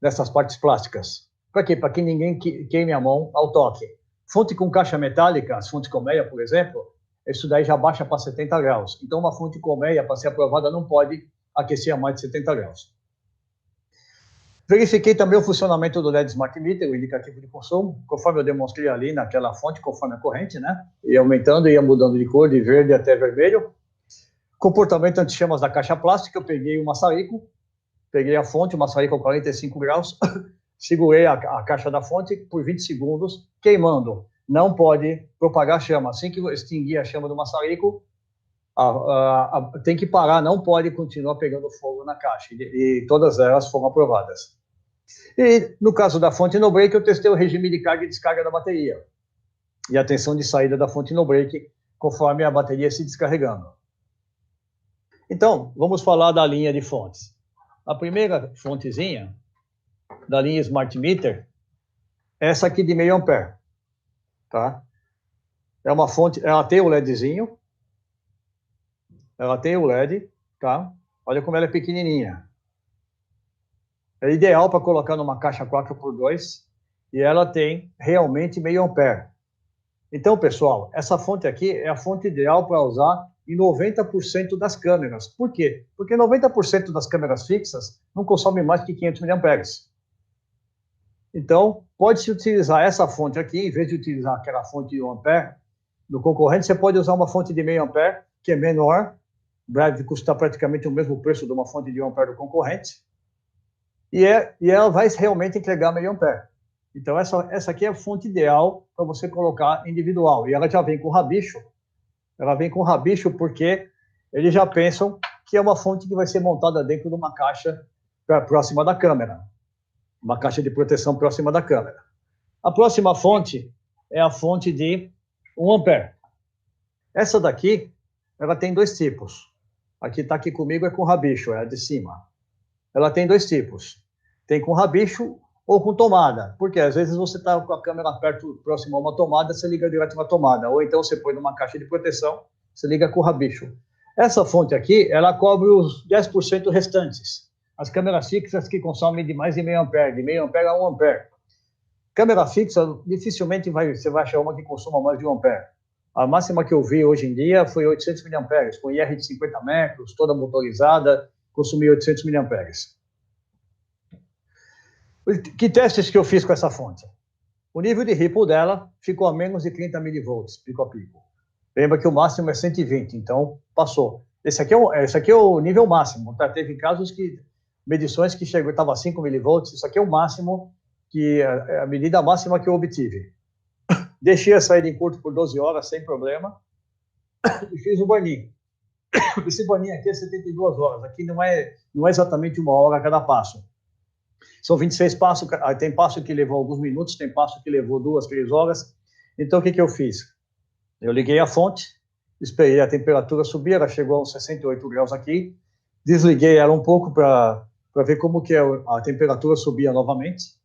dessas partes plásticas. Para quê? Para que ninguém queime a mão ao toque. Fonte com caixa metálica, as fontes colmeia, por exemplo, isso daí já baixa para 70 graus. Então, uma fonte colmeia, para ser aprovada, não pode aquecer a mais de 70 graus. Verifiquei também o funcionamento do LED Smart Meter, o indicativo de consumo, conforme eu demonstrei ali naquela fonte, conforme a corrente, né? Ia aumentando, ia mudando de cor, de verde até vermelho. Comportamento anti-chamas da caixa plástica, eu peguei o maçarico, peguei a fonte, o maçarico a 45 graus, segurei a caixa da fonte por 20 segundos, queimando. Não pode propagar chama. Assim que extinguir a chama do maçarico, tem que parar, não pode continuar pegando fogo na caixa. E todas elas foram aprovadas. E no caso da fonte no break, eu testei o regime de carga e descarga da bateria. E a tensão de saída da fonte no break, conforme a bateria se descarregando. Então, vamos falar da linha de fontes. A primeira fontezinha da linha Smart Meter é essa aqui de meio ampere. Tá? É uma fonte, ela tem o LEDzinho, ela tem o LED, tá? Olha como ela é pequenininha. É ideal para colocar numa caixa 4x2 e ela tem realmente meio ampere. Então, pessoal, essa fonte aqui é a fonte ideal para usar em 90% das câmeras. Por quê? Porque 90% das câmeras fixas não consomem mais que 500 mA. Então, pode-se utilizar essa fonte aqui, em vez de utilizar aquela fonte de 1 ampere do concorrente, você pode usar uma fonte de meio ampere, que é menor, vai custar praticamente o mesmo preço de uma fonte de 1 ampere do concorrente, e ela vai realmente entregar meio ampere. Então, essa aqui é a fonte ideal para você colocar individual, e ela já vem com rabicho. Ela vem com rabicho porque eles já pensam que é uma fonte que vai ser montada dentro de uma caixa próxima da câmera. Uma caixa de proteção próxima da câmera. A próxima fonte é a fonte de 1 ampere. Essa daqui, ela tem dois tipos. Aqui está aqui comigo, é com rabicho, é a de cima. Ela tem dois tipos. Tem com rabicho ou com tomada. Porque às vezes você está com a câmera perto, próximo a uma tomada, você liga direto na tomada. Ou então você põe numa caixa de proteção, você liga com rabicho. Essa fonte aqui, ela cobre os 10% restantes. As câmeras fixas que consomem de mais de meio ampere, de meio ampere a 1 ampere. Câmera fixa, dificilmente você vai achar uma que consuma mais de 1 ampere. A máxima que eu vi hoje em dia foi 800 mA, com IR de 50 metros, toda motorizada, consumia 800 mA. Que testes que eu fiz com essa fonte? O nível de ripple dela ficou a menos de 30 milivolts, pico a pico. Lembra que o máximo é 120, então passou. Esse aqui é o nível máximo, tá? Teve casos que medições que chegou, estava a 5 milivolts, isso aqui é o máximo, a medida máxima que eu obtive. Deixei a saída em curto por 12 horas, sem problema, e fiz o burn-in. Esse burn-in aqui é 72 horas, aqui não é exatamente 1 hora a cada passo. São 26 passos, tem passo que levou alguns minutos, tem passo que levou 2, 3 horas. Então, o que eu fiz? Eu liguei a fonte, esperei a temperatura subir, ela chegou a uns 68 graus aqui, desliguei ela um pouco para ver como que a temperatura subia novamente.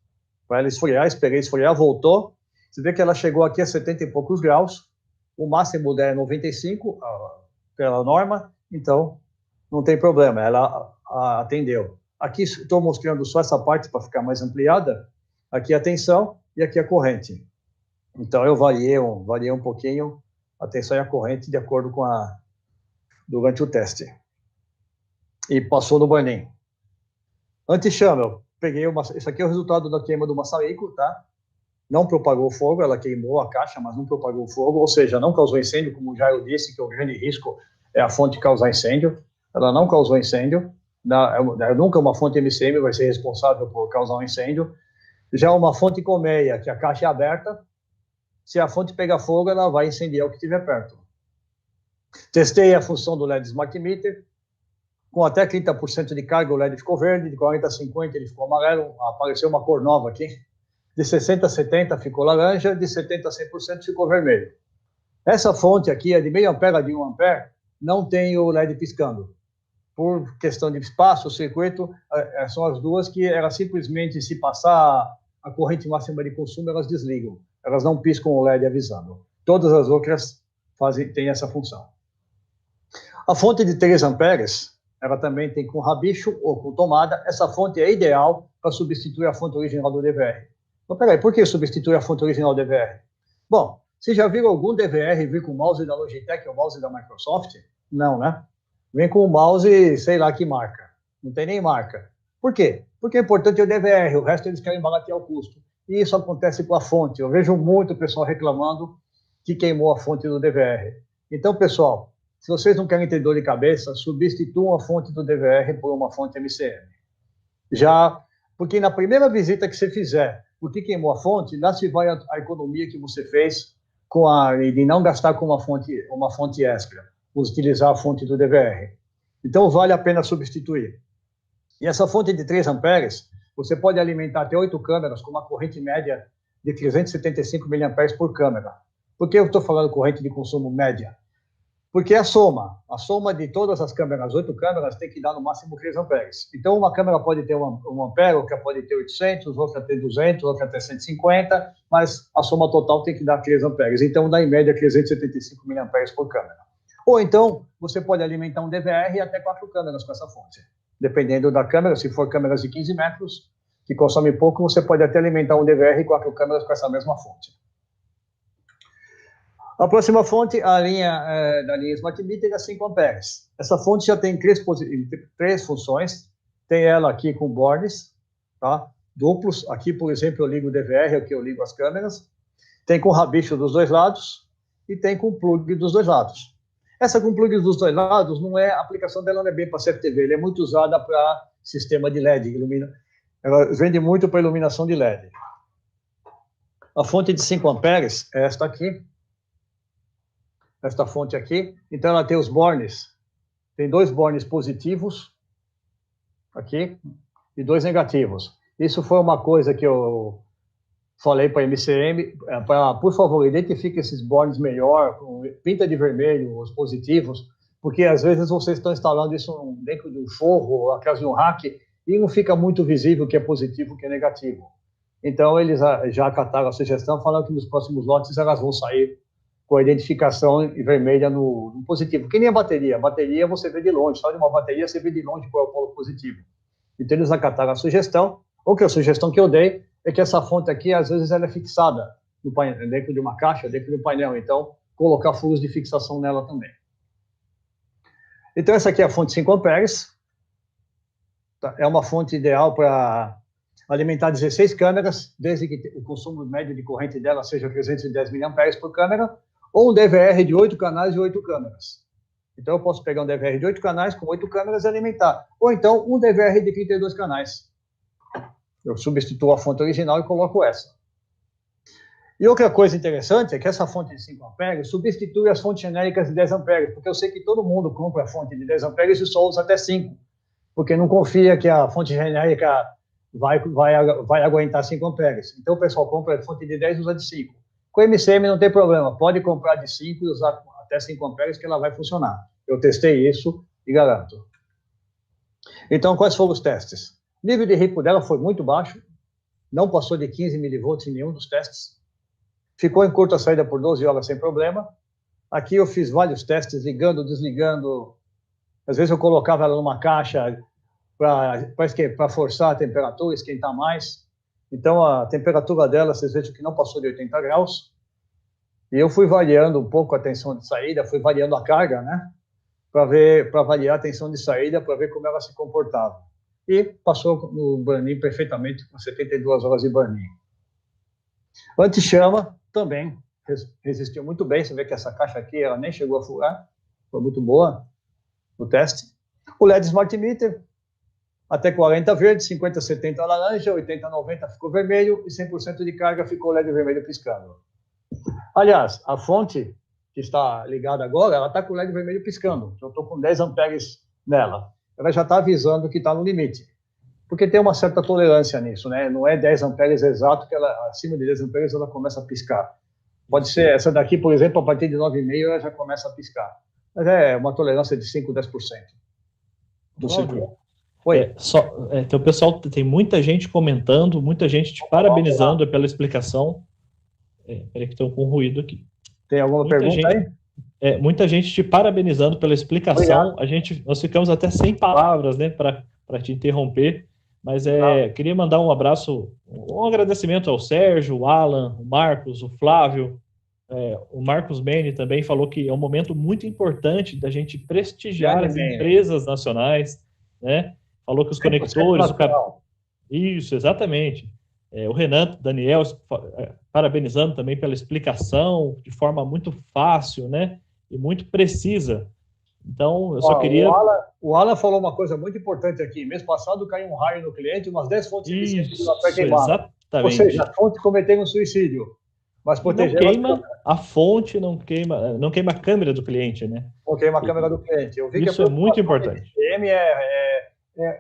para ela esfriar, esperei esfriar, voltou. Você vê que ela chegou aqui a 70 e poucos graus, o máximo dela é 95, pela norma, então não tem problema, ela atendeu. Aqui estou mostrando só essa parte para ficar mais ampliada, aqui a tensão e aqui a corrente. Então eu variei um pouquinho a tensão e a corrente de acordo com durante o teste. E passou no burn-in. Anti-chama, eu peguei isso aqui é o resultado da queima do maçarico, tá? Não propagou fogo, ela queimou a caixa, mas não propagou fogo, ou seja, não causou incêndio, como já eu disse, que o grande risco é a fonte causar incêndio. Ela não causou incêndio, nunca uma fonte MCM vai ser responsável por causar um incêndio. Já uma fonte colmeia, que a caixa é aberta, se a fonte pegar fogo, ela vai incendiar o que estiver perto. Testei a função do LED Smart Meter, com até 30% de carga o LED ficou verde, de 40 a 50 ele ficou amarelo, apareceu uma cor nova aqui, de 60 a 70 ficou laranja, de 70 a 100% ficou vermelho. Essa fonte aqui é de meio ampere a de 1 ampere, não tem o LED piscando. Por questão de espaço, circuito, são as duas que elas simplesmente, se passar a corrente máxima de consumo, elas desligam. Elas não piscam o LED avisando. Todas as outras têm essa função. A fonte de 3 amperes, ela também tem com rabicho ou com tomada. Essa fonte é ideal para substituir a fonte original do DVR. Mas peraí, por que substituir a fonte original do DVR? Bom, você já viu algum DVR vir com o mouse da Logitech ou mouse da Microsoft? Não, né? Vem com o mouse, sei lá que marca. Não tem nem marca. Por quê? Porque o importante é o DVR, o resto eles querem baratear o custo. E isso acontece com a fonte. Eu vejo muito pessoal reclamando que queimou a fonte do DVR. Então, pessoal, se vocês não querem ter dor de cabeça, substituam a fonte do DVR por uma fonte MCM. Porque na primeira visita que você fizer, o que queimou a fonte, lá se vai a economia que você fez de não gastar com uma fonte extra, utilizar a fonte do DVR. Então, vale a pena substituir. E essa fonte de 3 amperes, você pode alimentar até 8 câmeras com uma corrente média de 375 mA por câmera. Por que eu estou falando corrente de consumo média? Porque a soma de todas as câmeras, 8 câmeras, tem que dar no máximo 3 amperes. Então, uma câmera pode ter 1 ampere, outra pode ter 800, outra ter 200, outra ter 150, mas a soma total tem que dar 3 amperes. Então, dá em média 375 mA por câmera. Ou então, você pode alimentar um DVR e até 4 câmeras com essa fonte. Dependendo da câmera, se for câmeras de 15 metros, que consome pouco, você pode até alimentar um DVR e 4 câmeras com essa mesma fonte. A próxima fonte, da linha Smart Meter, é 5 amperes. Essa fonte já tem 3 funções. Tem ela aqui com bornes, tá? Duplos. Aqui, por exemplo, eu ligo o DVR, aqui eu ligo as câmeras. Tem com rabicho dos dois lados e tem com plug dos dois lados. Essa com plug dos dois lados, a aplicação dela não é bem para CFTV, ela é muito usada para sistema de LED. Ela vende muito para iluminação de LED. A fonte de 5 amperes é esta aqui. Esta fonte aqui, então ela tem os bornes, tem 2 bornes positivos, aqui, e 2 negativos. Isso foi uma coisa que eu falei para a MCM, por favor, identifique esses bornes melhor, pinta de vermelho os positivos, porque às vezes vocês estão instalando isso dentro de um forro, ou atrás de um rack, e não fica muito visível o que é positivo e o que é negativo. Então eles já acataram a sugestão, falando que nos próximos lotes elas vão sair com a identificação vermelha no positivo. Que nem a bateria. A bateria você vê de longe. Só de uma bateria você vê de longe qual é o polo positivo. Então eles acataram a sugestão. Ou que a sugestão que eu dei é que essa fonte aqui, às vezes, ela é fixada no painel, dentro de uma caixa, dentro do painel. Então, colocar furos de fixação nela também. Então, essa aqui é a fonte 5 amperes. É uma fonte ideal para alimentar 16 câmeras, desde que o consumo médio de corrente dela seja 310 mA por câmera, ou um DVR de 8 canais e 8 câmeras. Então, eu posso pegar um DVR de 8 canais com 8 câmeras e alimentar. Ou então, um DVR de 32 canais. Eu substituo a fonte original e coloco essa. E outra coisa interessante é que essa fonte de 5 amperes substitui as fontes genéricas de 10 amperes, porque eu sei que todo mundo compra a fonte de 10 amperes e só usa até 5, porque não confia que a fonte genérica vai aguentar 5 amperes. Então, o pessoal compra a fonte de 10 e usa de 5. Com MCM não tem problema, pode comprar de 5 e usar até 5 amperes que ela vai funcionar. Eu testei isso e garanto. Então, quais foram os testes? O nível de risco dela foi muito baixo, não passou de 15 milivolts em nenhum dos testes. Ficou em curta saída por 12 horas sem problema. Aqui eu fiz vários testes, ligando, desligando. Às vezes eu colocava ela numa caixa para forçar a temperatura, esquentar mais. Então a temperatura dela, vocês vejam que não passou de 80 graus. E eu fui variando um pouco a tensão de saída, fui variando a carga, né? Para variar a tensão de saída, para ver como ela se comportava. E passou no burn-in perfeitamente, com 72 horas de burn-in. Anti-chama também resistiu muito bem. Você vê que essa caixa aqui, ela nem chegou a furar. Foi muito boa no teste. O LED Smart Meter, até 40 verde, 50, 70 laranja, 80, 90 ficou vermelho e 100% de carga ficou LED vermelho piscando. Aliás, a fonte que está ligada agora, ela está com o LED vermelho piscando. Eu estou com 10 amperes nela. Ela já está avisando que está no limite. Porque tem uma certa tolerância nisso, né? Não é 10 amperes exato, que ela, acima de 10 amperes ela começa a piscar. Pode ser essa daqui, por exemplo, a partir de 9,5 ela já começa a piscar. Mas é uma tolerância de 5, 10% do ciclo. Oi. Então, o pessoal, tem muita gente comentando, muita gente te parabenizando pela explicação. Peraí que estou com ruído aqui. Tem alguma pergunta aí? Muita gente te parabenizando pela explicação. Nós ficamos até sem palavras, né, para te interromper. Mas queria mandar um abraço, um agradecimento ao Sérgio, o Alan, o Marcos, o Flávio. O Marcos Bene também falou que é um momento muito importante da gente prestigiar as empresas nacionais, né? Falou que os conectores... Isso, exatamente. O Renan Daniel parabenizando também pela explicação, de forma muito fácil, né? E muito precisa. Então, eu só queria... O Alan falou uma coisa muito importante aqui. Mês passado caiu um raio no cliente, umas 10 fontes de suicídio na pré-queimada. Exatamente. Ou seja, a fonte cometeu um suicídio. Mas proteger... Não queima a fonte, não queima a câmera do cliente, né? Não queima a câmera do cliente. Eu vi isso é muito importante.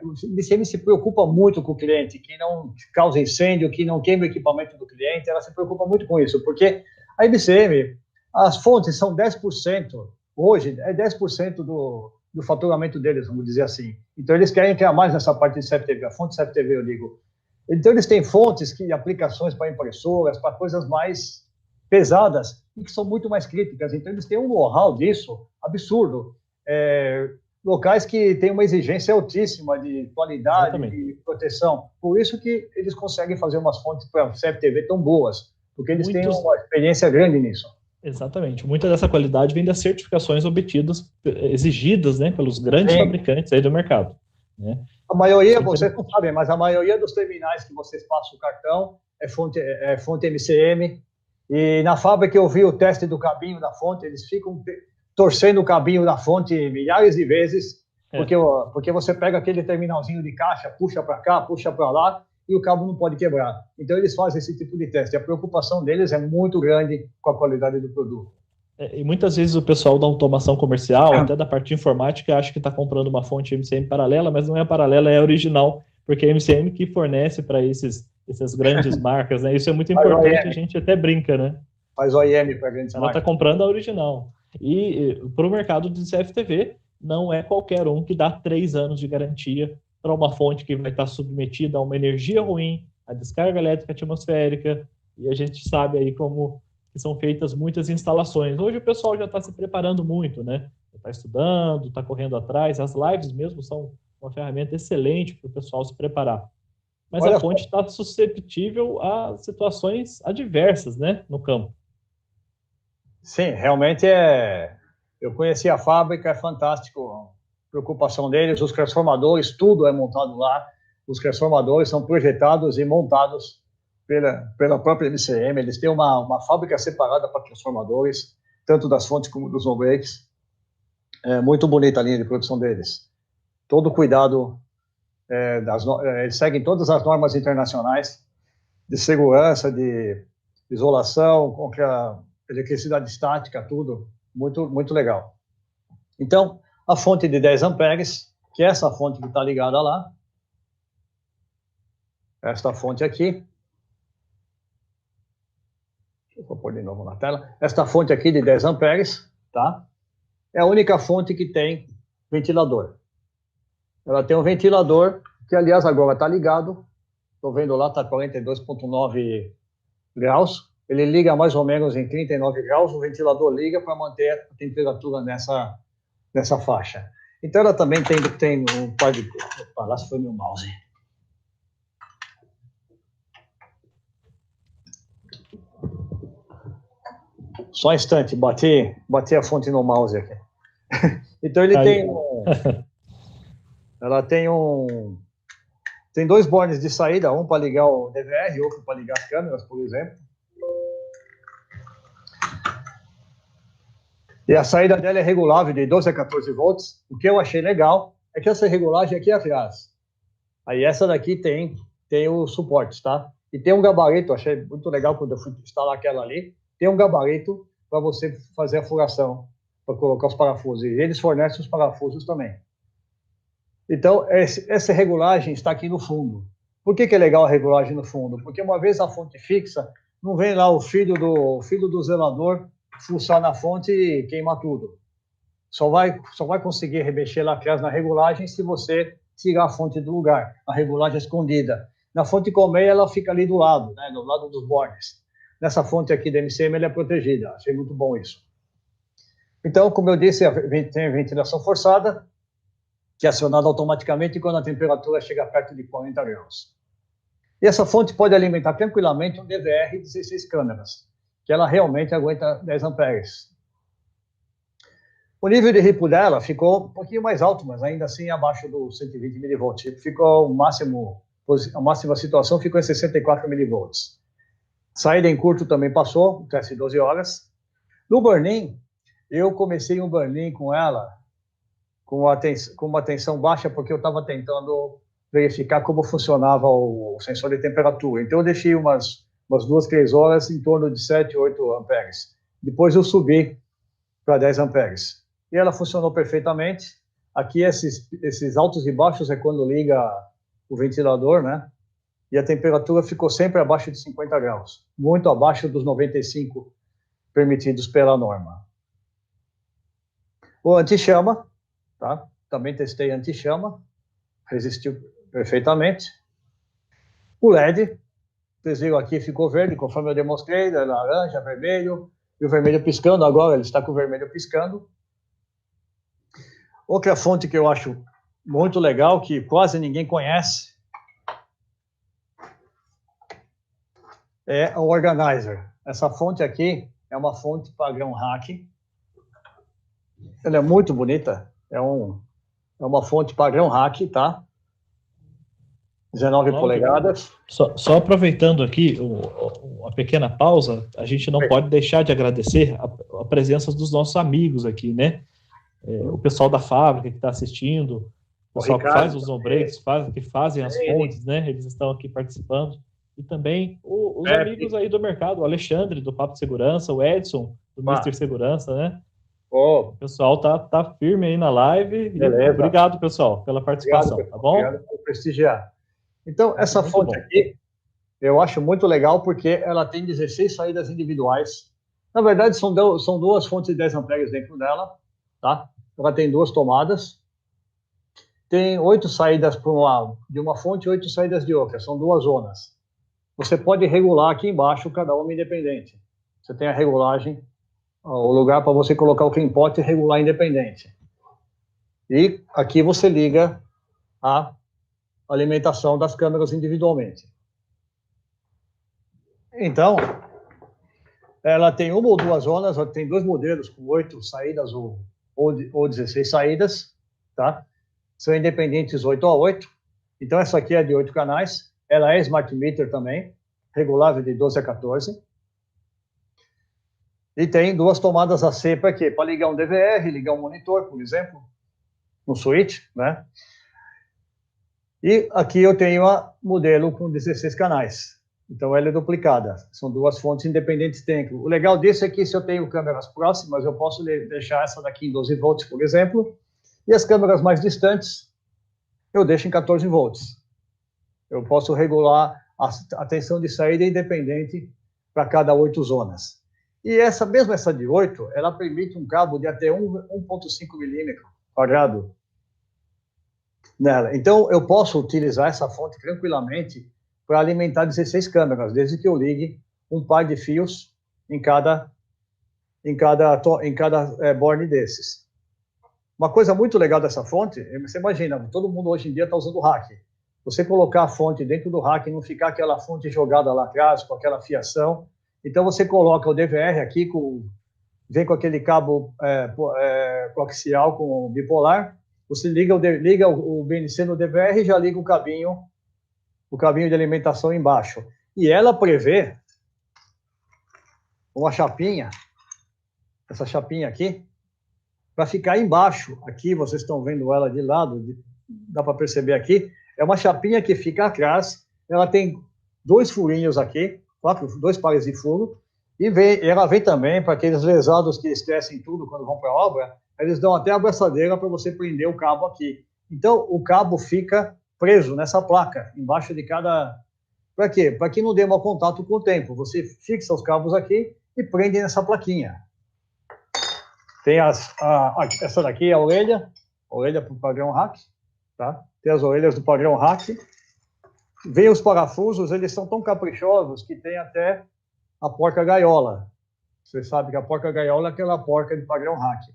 O IBCM se preocupa muito com o cliente, que não causa incêndio, que não queima o equipamento do cliente. Ela se preocupa muito com isso, porque a IBCM, as fontes são 10%. Hoje, é 10% do faturamento deles, vamos dizer assim. Então, eles querem criar mais nessa parte de CFTV, a fonte CFTV, eu digo. Então, eles têm fontes, aplicações para impressoras, para coisas mais pesadas, e que são muito mais críticas. Então, eles têm um know-how disso absurdo. Locais que têm uma exigência altíssima de qualidade, de proteção. Por isso que eles conseguem fazer umas fontes para CFTV tão boas, porque eles têm uma experiência grande nisso. Exatamente. Muita dessa qualidade vem das certificações obtidas, exigidas, né, pelos grandes fabricantes aí do mercado, né? A maioria, vocês não sabem, mas a maioria dos terminais que vocês passam o cartão é fonte MCM. E na fábrica eu vi o teste do cabinho da fonte, eles ficam torcendo o cabinho da fonte milhares de vezes, porque você pega aquele terminalzinho de caixa, puxa para cá, puxa para lá, e o cabo não pode quebrar. Então, eles fazem esse tipo de teste. A preocupação deles é muito grande com a qualidade do produto. E muitas vezes o pessoal da automação comercial, até da parte informática, acha que está comprando uma fonte MCM paralela, mas não é paralela, é a original, porque é a MCM que fornece para essas grandes marcas, né? Isso é muito importante, a gente até brinca, né? Faz OEM para grandes marcas. Ela está comprando a original. E para o mercado de CFTV, não é qualquer um que dá 3 anos de garantia para uma fonte que vai estar submetida a uma energia ruim, a descarga elétrica atmosférica, e a gente sabe aí como que são feitas muitas instalações. Hoje o pessoal já está se preparando muito, né? Está estudando, está correndo atrás, as lives mesmo são uma ferramenta excelente para o pessoal se preparar. Mas a fonte está susceptível a situações adversas, né, no campo. Sim, realmente eu conheci a fábrica, é fantástico. Preocupação deles, os transformadores, tudo é montado lá. Os transformadores são projetados e montados pela própria MCM. Eles têm uma fábrica separada para transformadores, tanto das fontes como dos no-breaks. É muito bonita a linha de produção deles. Todo cuidado, eles seguem todas as normas internacionais de segurança, de isolação, contra eletricidade estática, tudo. Muito, muito legal. Então, a fonte de 10 amperes, que é essa fonte que está ligada lá. Esta fonte aqui. Deixa eu pôr de novo na tela. Esta fonte aqui de 10 amperes, tá? É a única fonte que tem ventilador. Ela tem um ventilador, que aliás agora está ligado, Estou vendo lá, está 42,9 graus. Ele liga mais ou menos em 39 graus, o ventilador liga para manter a temperatura nessa faixa. Então, ela também tem um par de... Opa, lá se foi meu mouse. Só um instante, bati a fonte no mouse aqui. Então, ele tem dois bornes de saída, um para ligar o DVR e outro para ligar as câmeras, por exemplo. E a saída dela é regulável de 12 a 14 volts. O que eu achei legal é que essa regulagem aqui atrás. Aí essa daqui tem os suportes, tá? E tem um gabarito, achei muito legal quando eu fui instalar aquela ali. Tem um gabarito para você fazer a furação, para colocar os parafusos. E eles fornecem os parafusos também. Então, essa regulagem está aqui no fundo. Por que é legal a regulagem no fundo? Porque uma vez a fonte fixa, não vem lá o filho do zelador fuçar na fonte e queimar tudo. Só vai conseguir remexer lá atrás na regulagem se você tirar a fonte do lugar. A regulagem é escondida. Na fonte colmeia, ela fica ali do lado, né, do lado dos bornes. Nessa fonte aqui da MCM, ela é protegida. Achei muito bom isso. Então, como eu disse, tem a ventilação forçada, que é acionada automaticamente quando a temperatura chega perto de 40 graus. E essa fonte pode alimentar tranquilamente um DVR de 16 câmeras, que ela realmente aguenta 10 amperes. O nível de RIPO dela ficou um pouquinho mais alto, mas ainda assim abaixo do 120 mV. Ficou a máxima situação ficou em 64 mV. Saída em curto também passou, teste 12 horas. No burn-in, eu comecei um burn-in com ela com uma tensão baixa, porque eu estava tentando verificar como funcionava o sensor de temperatura. Então, eu deixei umas 2, 3 horas em torno de 7, 8 amperes. Depois, eu subi para 10 amperes. E ela funcionou perfeitamente. Aqui, esses altos e baixos é quando liga o ventilador, né? E a temperatura ficou sempre abaixo de 50 graus, muito abaixo dos 95 permitidos pela norma. O anti-chama, tá? Também testei anti-chama, resistiu perfeitamente. O LED, vocês viram aqui, ficou verde, conforme eu demonstrei, laranja, vermelho, e o vermelho piscando, agora ele está com o vermelho piscando. Outra fonte que eu acho muito legal, que quase ninguém conhece, é o Organizer. Essa fonte aqui é uma fonte padrão hack. Ela é muito bonita. É uma fonte padrão hack, tá? 19 polegadas. Só aproveitando aqui a pequena pausa, a gente não pode deixar de agradecer a presença dos nossos amigos aqui, né? O pessoal da fábrica que está assistindo, o pessoal Ricardo, que faz os on-breaks, que fazem as fontes, né? Eles estão aqui participando. E também os amigos aí do mercado, o Alexandre, do Papo de Segurança, o Edson, do Mr. Segurança, né? O pessoal tá firme aí na live. E obrigado, pessoal, pela participação, tá bom? Obrigado por prestigiar. Então, essa fonte aqui, eu acho muito legal, porque ela tem 16 saídas individuais. Na verdade, são duas fontes de 10 amperes dentro dela, tá? Ela tem 2 tomadas. Tem 8 saídas de uma fonte e 8 saídas de outra. São 2 zonas. Você pode regular aqui embaixo, cada uma independente. Você tem a regulagem, o lugar para você colocar o clean pot e regular independente. E aqui você liga a alimentação das câmeras individualmente. Então, ela tem 1 ou 2 zonas, ela tem 2 modelos com 8 saídas ou 16 saídas, tá? São independentes 8 a 8. Então, essa aqui é de 8 canais. Ela é Smart Meter também, regulável de 12 a 14. E tem 2 tomadas AC para quê? Para ligar um DVR, ligar um monitor, por exemplo, um switch, né? E aqui eu tenho a modelo com 16 canais. Então, ela é duplicada. São 2 fontes independentes dentro. O legal disso é que se eu tenho câmeras próximas, eu posso deixar essa daqui em 12 volts, por exemplo, e as câmeras mais distantes, eu deixo em 14 volts. Eu posso regular a tensão de saída independente para cada 8 zonas. E essa de 8, ela permite um cabo de até 1,5 milímetro quadrado nela. Então, eu posso utilizar essa fonte tranquilamente para alimentar 16 câmeras, desde que eu ligue um par de fios em cada borne desses. Uma coisa muito legal dessa fonte, você imagina, todo mundo hoje em dia está usando o rack. Você colocar a fonte dentro do rack e não ficar aquela fonte jogada lá atrás, com aquela fiação. Então, você coloca o DVR aqui, vem com aquele cabo coaxial com bipolar, você liga o BNC no DVR e já liga o cabinho de alimentação embaixo. E ela prevê uma chapinha, essa chapinha aqui, para ficar embaixo. Aqui, vocês estão vendo ela de lado, dá para perceber aqui. É uma chapinha que fica atrás, ela tem 2 furinhos aqui, 2 pares de furo, e ela vem também para aqueles lesados que esquecem tudo quando vão para a obra, eles dão até a abraçadeira para você prender o cabo aqui. Então, o cabo fica preso nessa placa, embaixo de cada... Para quê? Para que não dê mau contato com o tempo. Você fixa os cabos aqui e prende nessa plaquinha. Tem essa daqui é a orelha para o padrão rack, tá? Tem as orelhas do padrão rack. Vem os parafusos, eles são tão caprichosos que tem até a porca gaiola. Você sabe que a porca gaiola é aquela porca de padrão rack,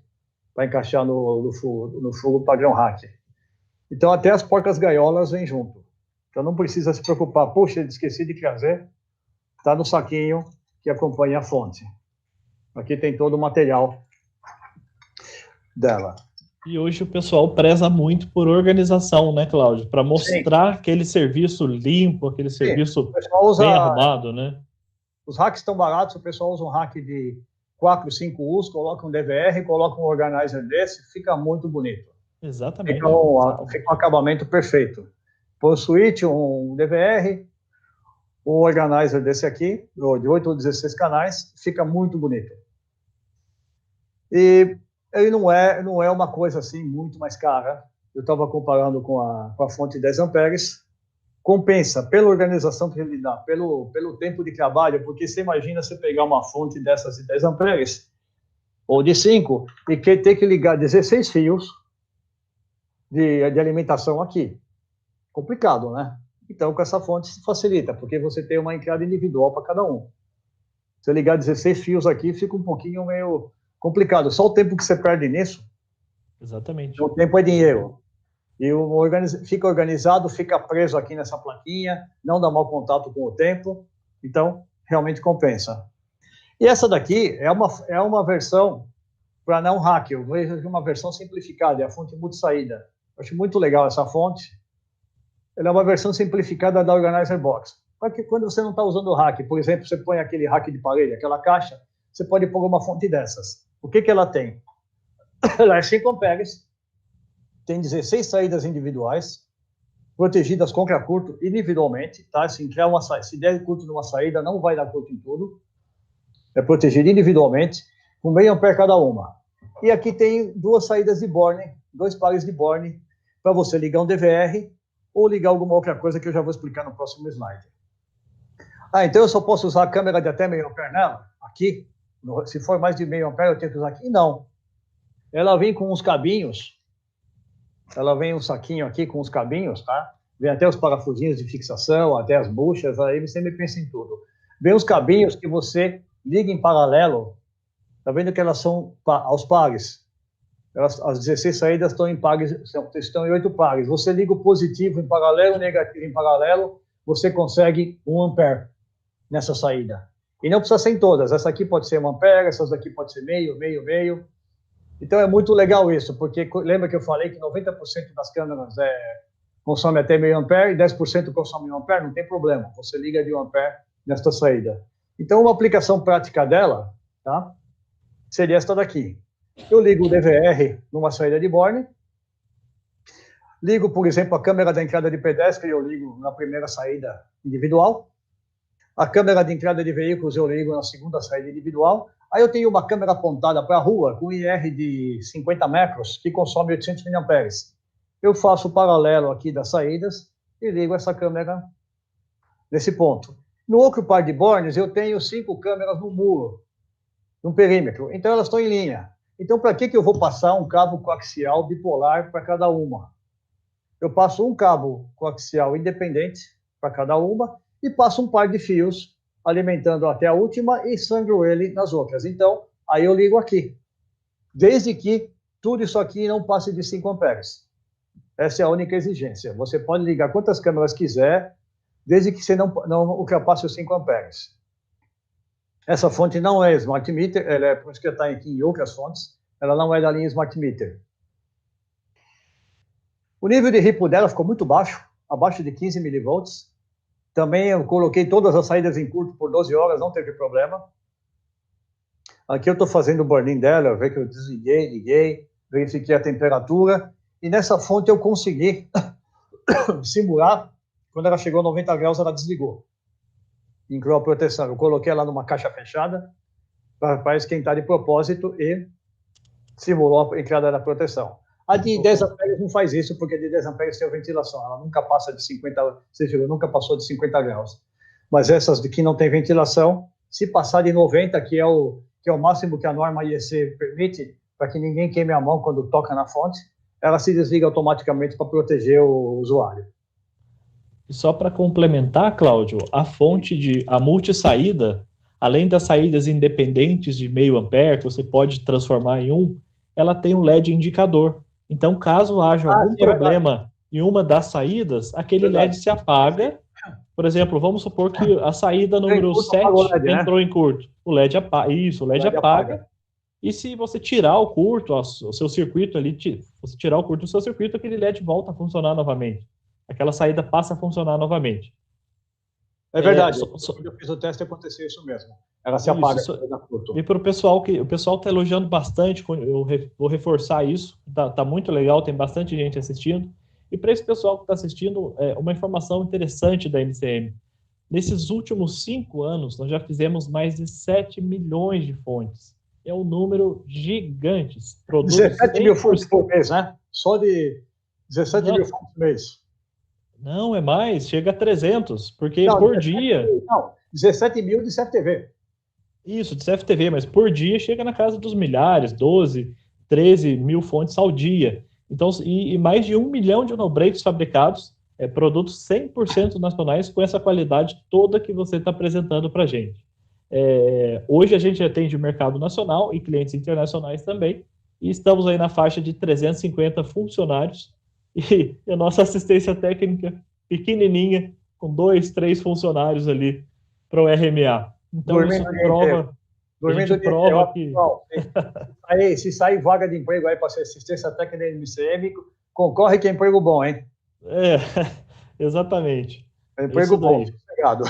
para encaixar no furo padrão rack. Então, até as porcas gaiolas vêm junto. Então, não precisa se preocupar. Puxa, esqueci de trazer. Está no saquinho que acompanha a fonte. Aqui tem todo o material dela. E hoje o pessoal preza muito por organização, né, Cláudio? Para mostrar aquele serviço limpo, aquele serviço bem arrumado, né? Os racks estão baratos, o pessoal usa um rack de 4, 5 U's, coloca um DVR, coloca um organizer desse, fica muito bonito. Exatamente. Fica um acabamento perfeito. Põe um switch, um DVR, um organizer desse aqui, de 8 ou 16 canais, fica muito bonito. E ele não é uma coisa assim muito mais cara. Eu estava comparando com a fonte 10 amperes. Compensa pela organização que ele dá, pelo tempo de trabalho, porque você imagina você pegar uma fonte dessas de 10 amperes, ou de 5, e ter que ligar 16 fios de alimentação aqui. Complicado, né? Então, com essa fonte se facilita, porque você tem uma entrada individual para cada um. Se eu ligar 16 fios aqui, fica um pouquinho meio complicado. Só o tempo que você perde nisso. Exatamente. O tempo é dinheiro. E fica organizado, fica preso aqui nessa plaquinha, não dá mau contato com o tempo. Então, realmente compensa. E essa daqui é uma versão para não hack. Eu vejo uma versão simplificada, é a fonte multi-saída. Eu acho muito legal essa fonte. Ela é uma versão simplificada da Organizer Box. Porque quando você não está usando o rack, por exemplo, você põe aquele rack de parede, aquela caixa, você pode pôr uma fonte dessas. O que ela tem? Ela é 5 amperes, tem 16 saídas individuais, protegidas contra curto individualmente, tá? Se der curto numa saída, não vai dar curto em tudo. É protegido individualmente, com meio ampere cada uma. E aqui tem 2 saídas de borne, 2 pares de borne, para você ligar um DVR ou ligar alguma outra coisa que eu já vou explicar no próximo slide. Então eu só posso usar a câmera de até meio ampere nela? Aqui? Se for mais de meio ampere, eu tenho que usar aqui? Não. Ela vem com uns cabinhos, ela vem um saquinho aqui com os cabinhos, tá? Vem até os parafusinhos de fixação, até as buchas, aí você me pensa em tudo. Vem os cabinhos que você liga em paralelo, tá vendo que elas são aos pares? As 16 saídas estão em pares, estão em 8 pares. Você liga o positivo em paralelo, o negativo em paralelo, você consegue 1 ampere nessa saída. E não precisa ser em todas. Essa aqui pode ser 1 ampere, essas daqui pode ser meio. Então é muito legal isso, porque lembra que eu falei que 90% das câmeras consome até meio ampere e 10% consome 1 ampere? Não tem problema, você liga de 1 ampere nesta saída. Então uma aplicação prática dela, tá? Seria esta daqui. Eu ligo o DVR numa saída de borne, ligo, por exemplo, a câmera da entrada de pedestre, eu ligo na primeira saída individual, a câmera de entrada de veículos eu ligo na segunda saída individual, aí eu tenho uma câmera apontada para a rua com IR de 50 metros, que consome 800 mA. Eu faço o paralelo aqui das saídas e ligo essa câmera nesse ponto. No outro par de bornes, eu tenho 5 câmeras no muro, no perímetro, então elas estão em linha. Então, para que eu vou passar um cabo coaxial bipolar para cada uma? Eu passo um cabo coaxial independente para cada uma e passo um par de fios alimentando até a última e sangro ele nas outras. Então, aí eu ligo aqui, desde que tudo isso aqui não passe de 5 amperes. Essa é a única exigência. Você pode ligar quantas câmeras quiser, desde que você não ultrapasse os 5 amperes. Essa fonte não é Smart Meter, ela é, por isso que está aqui em outras fontes, ela não é da linha Smart Meter. O nível de ripple dela ficou muito baixo, abaixo de 15 milivolts. Também eu coloquei todas as saídas em curto por 12 horas, não teve problema. Aqui eu estou fazendo o burn-in dela, eu vejo que eu desliguei, liguei, verifiquei a temperatura, e nessa fonte eu consegui simular, quando ela chegou a 90 graus, ela desligou. Incluiu a proteção. Eu coloquei ela numa caixa fechada para esquentar de propósito e simulou a entrada da proteção. A de 10 amperes não faz isso, porque a de 10 amperes tem a ventilação. Ela nunca passa de 50, você viu, nunca passou de 50 graus. Mas essas de que não tem ventilação, se passar de 90, que é o máximo que a norma IEC permite, para que ninguém queime a mão quando toca na fonte, ela se desliga automaticamente para proteger o usuário. E só para complementar, Cláudio, a multissaída, além das saídas independentes de meio ampere, que você pode transformar em um, ela tem um LED indicador. Então, caso haja algum problema em uma das saídas, aquele LED se apaga. Por exemplo, vamos supor que a saída número 7 entrou em curto. O LED apaga. Isso, o LED apaga. E se você tirar o curto, o seu circuito ali, você tirar o curto do seu circuito, aquele LED volta a funcionar novamente. Aquela saída passa a funcionar novamente. É verdade. Quando eu fiz o teste, aconteceu isso mesmo. Ela se apaga. E para o pessoal está elogiando bastante, eu vou reforçar isso, tá muito legal, tem bastante gente assistindo. E para esse pessoal que está assistindo, uma informação interessante da NCM. Nesses últimos 5 anos, nós já fizemos mais de 7 milhões de fontes. É um número gigante. 17 mil fontes por mês, né? Só de 17 mil fontes por mês. Não, é mais, chega a 300, porque não, por 17, dia... Não, 17 mil de CFTV. Isso, de CFTV, mas por dia chega na casa dos milhares, 12, 13 mil fontes ao dia. Então, e mais de 1 milhão de no-breaks fabricados, produtos 100% nacionais com essa qualidade toda que você está apresentando para a gente. Hoje a gente atende o mercado nacional e clientes internacionais também, e estamos aí na faixa de 350 funcionários, e a nossa assistência técnica pequenininha, com 2, 3 funcionários ali para o RMA. Então, isso prova que... Aí, se sair vaga de emprego aí para ser assistência técnica da MCM, concorre que é emprego bom, hein? Exatamente. É emprego bom, obrigado.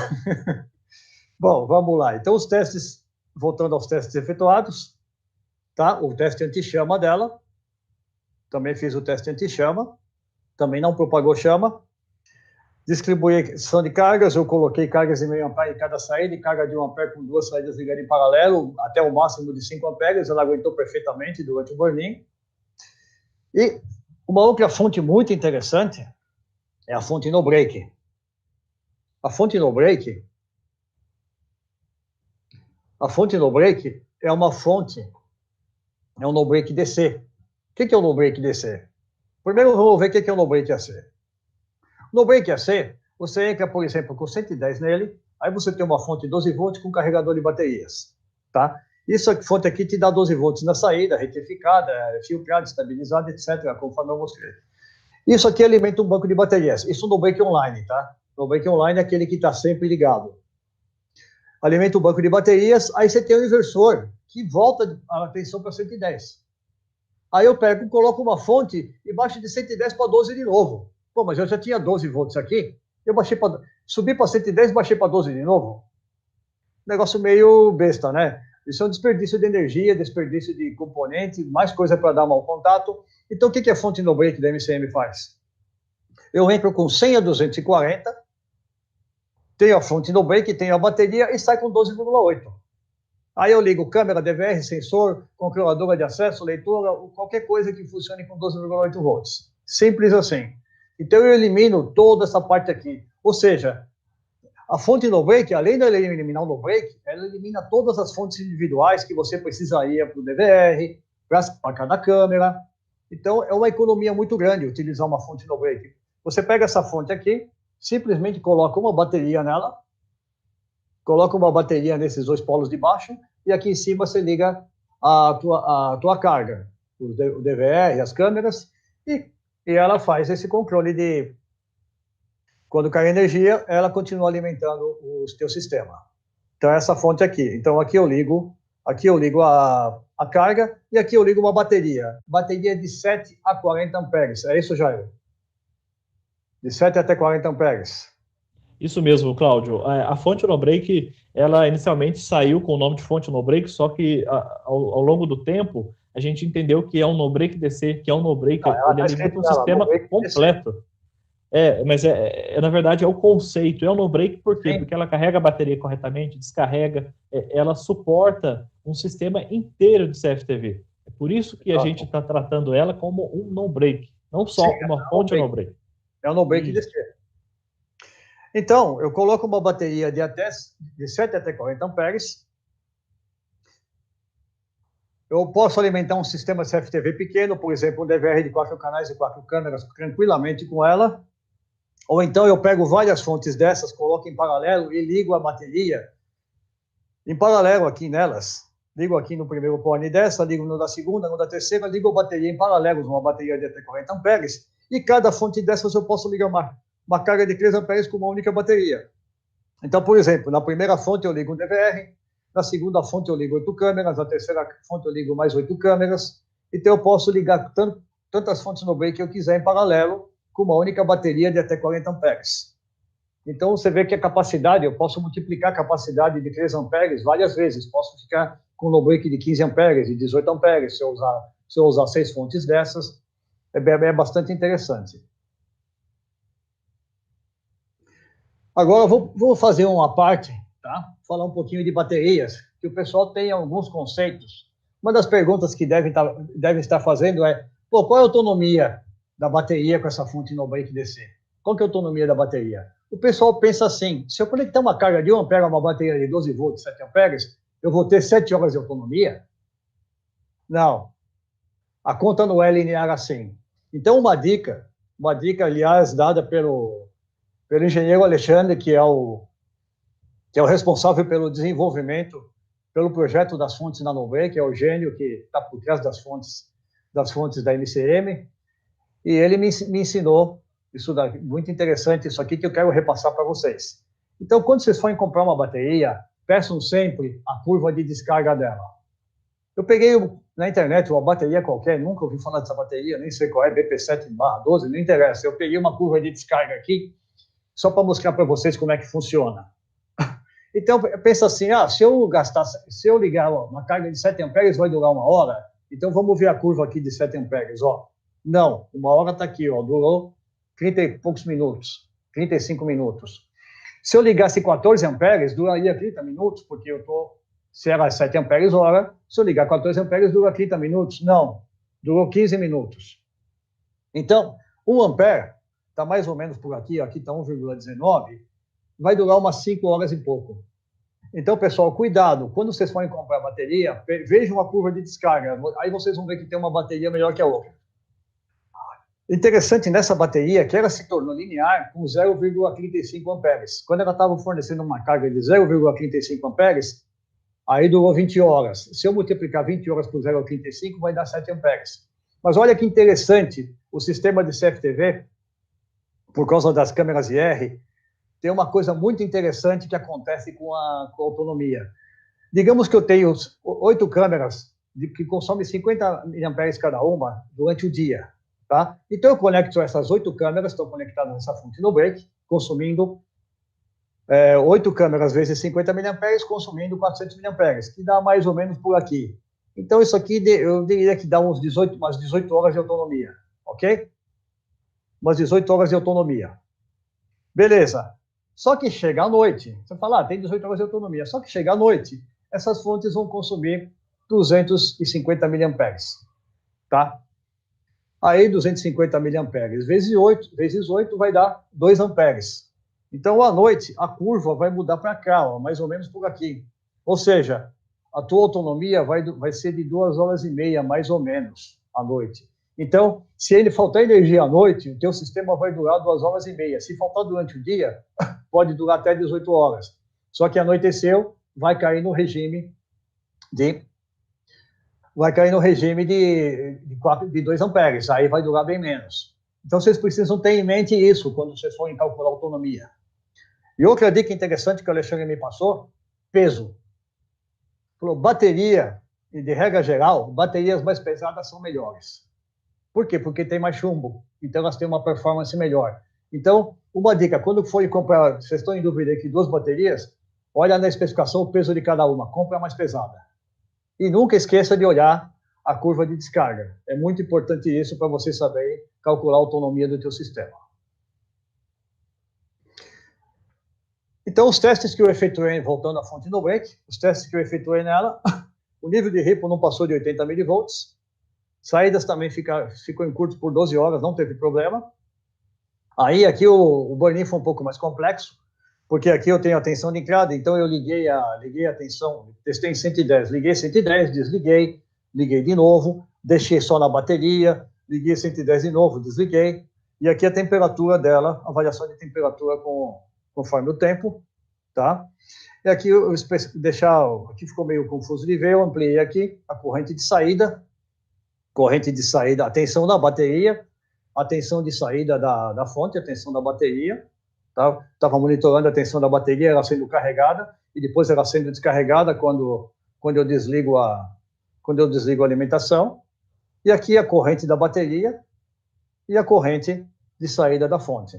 Bom, vamos lá. Então, os testes, voltando aos testes efetuados, tá? O teste anti-chama dela, também fiz o teste anti-chama, também não propagou chama. Distribuição de cargas, eu coloquei cargas de meio ampere em cada saída, e carga de 1 ampere com 2 saídas ligadas em paralelo, até o máximo de 5 amperes, ela aguentou perfeitamente durante o burn-in. E uma outra fonte muito interessante é a fonte no-break. A fonte no-break é uma fonte, é um no-break DC. O que é o no-break DC? Primeiro vamos ver o que é o no-break AC. No break AC, você entra, por exemplo, com 110 nele, aí você tem uma fonte de 12 volts com carregador de baterias, tá? Essa fonte aqui te dá 12 volts na saída, retificada, filtrada, estabilizada, etc., conforme eu mostrei. Isso aqui alimenta um banco de baterias. Isso no break online, tá? No break online é aquele que está sempre ligado. Alimenta um banco de baterias, aí você tem um inversor que volta a tensão para 110. Aí eu pego e coloco uma fonte e baixo de 110 para 12 de novo. Pô, mas eu já tinha 12 volts aqui, eu subi para 110 e baixei para 12 de novo. Negócio meio besta, né? Isso é um desperdício de energia, desperdício de componente, mais coisa para dar mau contato. Então, o que a fonte no break da MCM faz? Eu entro com 100 a 240, tenho a fonte no break, tenho a bateria e sai com 12,8. Aí eu ligo câmera, DVR, sensor, controladora de acesso, leitura, qualquer coisa que funcione com 12,8 volts. Simples assim. Então, eu elimino toda essa parte aqui. Ou seja, a fonte no break, além de eliminar o no break, ela elimina todas as fontes individuais que você precisaria para o DVR, para cada câmera. Então, é uma economia muito grande utilizar uma fonte no break. Você pega essa fonte aqui, simplesmente coloca uma bateria nela, coloca uma bateria nesses 2 polos de baixo, e aqui em cima você liga a tua carga, o DVR, as câmeras, e ela faz esse controle de... Quando cai energia, ela continua alimentando o teu sistema. Então, essa fonte aqui. Então, aqui eu ligo a carga, e aqui eu ligo uma bateria. Bateria de 7 a 40 amperes. É isso, Jair? De 7 até 40 amperes. Isso mesmo, Cláudio. A fonte no-break, ela inicialmente saiu com o nome de fonte no-break, só que ao longo do tempo, a gente entendeu que é um no-break DC, que é um no-break, ele alimenta um sistema completo. Mas na verdade é o conceito, é o no-break por quê? Sim. Porque ela carrega a bateria corretamente, descarrega, ela suporta um sistema inteiro de CFTV. É por isso que a gente está tratando ela como um no-break, não só uma fonte no-break. É um no-break DC. Então, eu coloco uma bateria de 7 até 40 amperes. Eu posso alimentar um sistema CFTV pequeno, por exemplo, um DVR de 4 canais e 4 câmeras, tranquilamente com ela. Ou então eu pego várias fontes dessas, coloco em paralelo e ligo a bateria em paralelo aqui nelas. Ligo aqui no primeiro pone dessa, ligo no da segunda, no da terceira, ligo a bateria em paralelo, uma bateria de até 40 amperes. E cada fonte dessas eu posso ligar uma carga de 3 amperes com uma única bateria. Então, por exemplo, na primeira fonte eu ligo um DVR, na segunda fonte eu ligo 8 câmeras, na terceira fonte eu ligo mais 8 câmeras. Então eu posso ligar tantas fontes no break que eu quiser em paralelo, com uma única bateria de até 40 amperes. Então, você vê que a capacidade, eu posso multiplicar a capacidade de 3 amperes várias vezes. Posso ficar com um no-break de 15 amperes, de 18 amperes, se eu usar 6 fontes dessas. É bastante interessante. Agora, vou fazer uma parte, tá? Falar um pouquinho de baterias, que o pessoal tem alguns conceitos. Uma das perguntas que deve estar fazendo é, qual é a autonomia da bateria com essa fonte no-break DC? Qual que é a autonomia da bateria? O pessoal pensa assim, se eu conectar uma carga de 1 ampere a uma bateria de 12 volts, 7 amperes, eu vou ter 7 horas de autonomia? Não. A conta não é linear assim. Então, uma dica, aliás, dada pelo engenheiro Alexandre, que é o responsável pelo desenvolvimento, pelo projeto das fontes nano-break, que é o gênio que está por trás das fontes da MCM, e ele me ensinou isso daí, muito interessante, isso aqui que eu quero repassar para vocês. Então, quando vocês forem comprar uma bateria, peçam sempre a curva de descarga dela. Eu peguei na internet uma bateria qualquer, nunca ouvi falar dessa bateria, nem sei qual é, BP7/12, não interessa. Eu peguei uma curva de descarga aqui, só para mostrar para vocês como é que funciona. Então, pensa assim, se eu ligar uma carga de 7 amperes, vai durar 1 hora, então vamos ver a curva aqui de 7 amperes, ó. Não, 1 hora está aqui, ó, durou 30 e poucos minutos, 35 minutos. Se eu ligasse 14 amperes, duraria 30 minutos, porque se era 7 amperes hora, se eu ligar 14 amperes, dura 30 minutos. Não, durou 15 minutos. Então, 1 ampere, está mais ou menos por aqui está 1,19, vai durar umas 5 horas e pouco. Então, pessoal, cuidado, quando vocês forem comprar bateria, vejam a curva de descarga, aí vocês vão ver que tem uma bateria melhor que a outra. Interessante nessa bateria que ela se tornou linear com 0,35 amperes. Quando ela estava fornecendo uma carga de 0,35 amperes, aí durou 20 horas. Se eu multiplicar 20 horas por 0,35, vai dar 7 amperes. Mas olha que interessante, o sistema de CFTV, por causa das câmeras IR, tem uma coisa muito interessante que acontece com a autonomia. Digamos que eu tenho 8 câmeras que consomem 50 mAh cada uma durante o dia. Tá? Então, eu conecto essas 8 câmeras, estão conectadas nessa fonte no break, consumindo 8 câmeras vezes 50 mAh, consumindo 400 mAh, que dá mais ou menos por aqui. Então, isso aqui eu diria que dá umas 18 horas de autonomia, ok? Umas 18 horas de autonomia. Beleza. Só que chega à noite, você fala, tem 18 horas de autonomia, só que chega à noite, essas fontes vão consumir 250 mAh, tá? Aí 250 mAh vezes 8 vai dar 2 amperes. Então, à noite, a curva vai mudar para cá, ó, mais ou menos por aqui. Ou seja, a tua autonomia vai ser de 2 horas e meia, mais ou menos, à noite. Então, se ele faltar energia à noite, o teu sistema vai durar 2 horas e meia. Se faltar durante o dia, pode durar até 18 horas. Só que anoiteceu, vai cair no regime de 2 amperes, aí vai durar bem menos. Então, vocês precisam ter em mente isso quando vocês forem calcular a autonomia. E outra dica interessante que o Alexandre me passou, peso. Falou, bateria, e de regra geral, baterias mais pesadas são melhores. Por quê? Porque tem mais chumbo, então elas têm uma performance melhor. Então, uma dica, quando forem comprar, vocês estão em dúvida aqui, 2 baterias, olha na especificação o peso de cada uma, compra a mais pesada. E nunca esqueça de olhar a curva de descarga. É muito importante isso para você saber calcular a autonomia do teu sistema. Então, os testes que eu efetuei, voltando à fonte no break, os testes que eu efetuei nela, o nível de ripple não passou de 80 milivolts, saídas também ficou em curto por 12 horas, não teve problema. Aí, aqui o burn-in foi um pouco mais complexo, porque aqui eu tenho a tensão de entrada, então eu liguei a tensão, testei em 110, liguei 110, desliguei, liguei de novo, deixei só na bateria, liguei 110 de novo, desliguei, e aqui a temperatura dela, a variação de temperatura conforme o tempo, tá? E aqui aqui ficou meio confuso de ver, eu ampliei aqui a corrente de saída, a tensão da bateria, a tensão de saída da fonte, a tensão da bateria, tá? Estava monitorando a tensão da bateria, ela sendo carregada, e depois ela sendo descarregada quando eu desligo a alimentação, e aqui a corrente da bateria e a corrente de saída da fonte.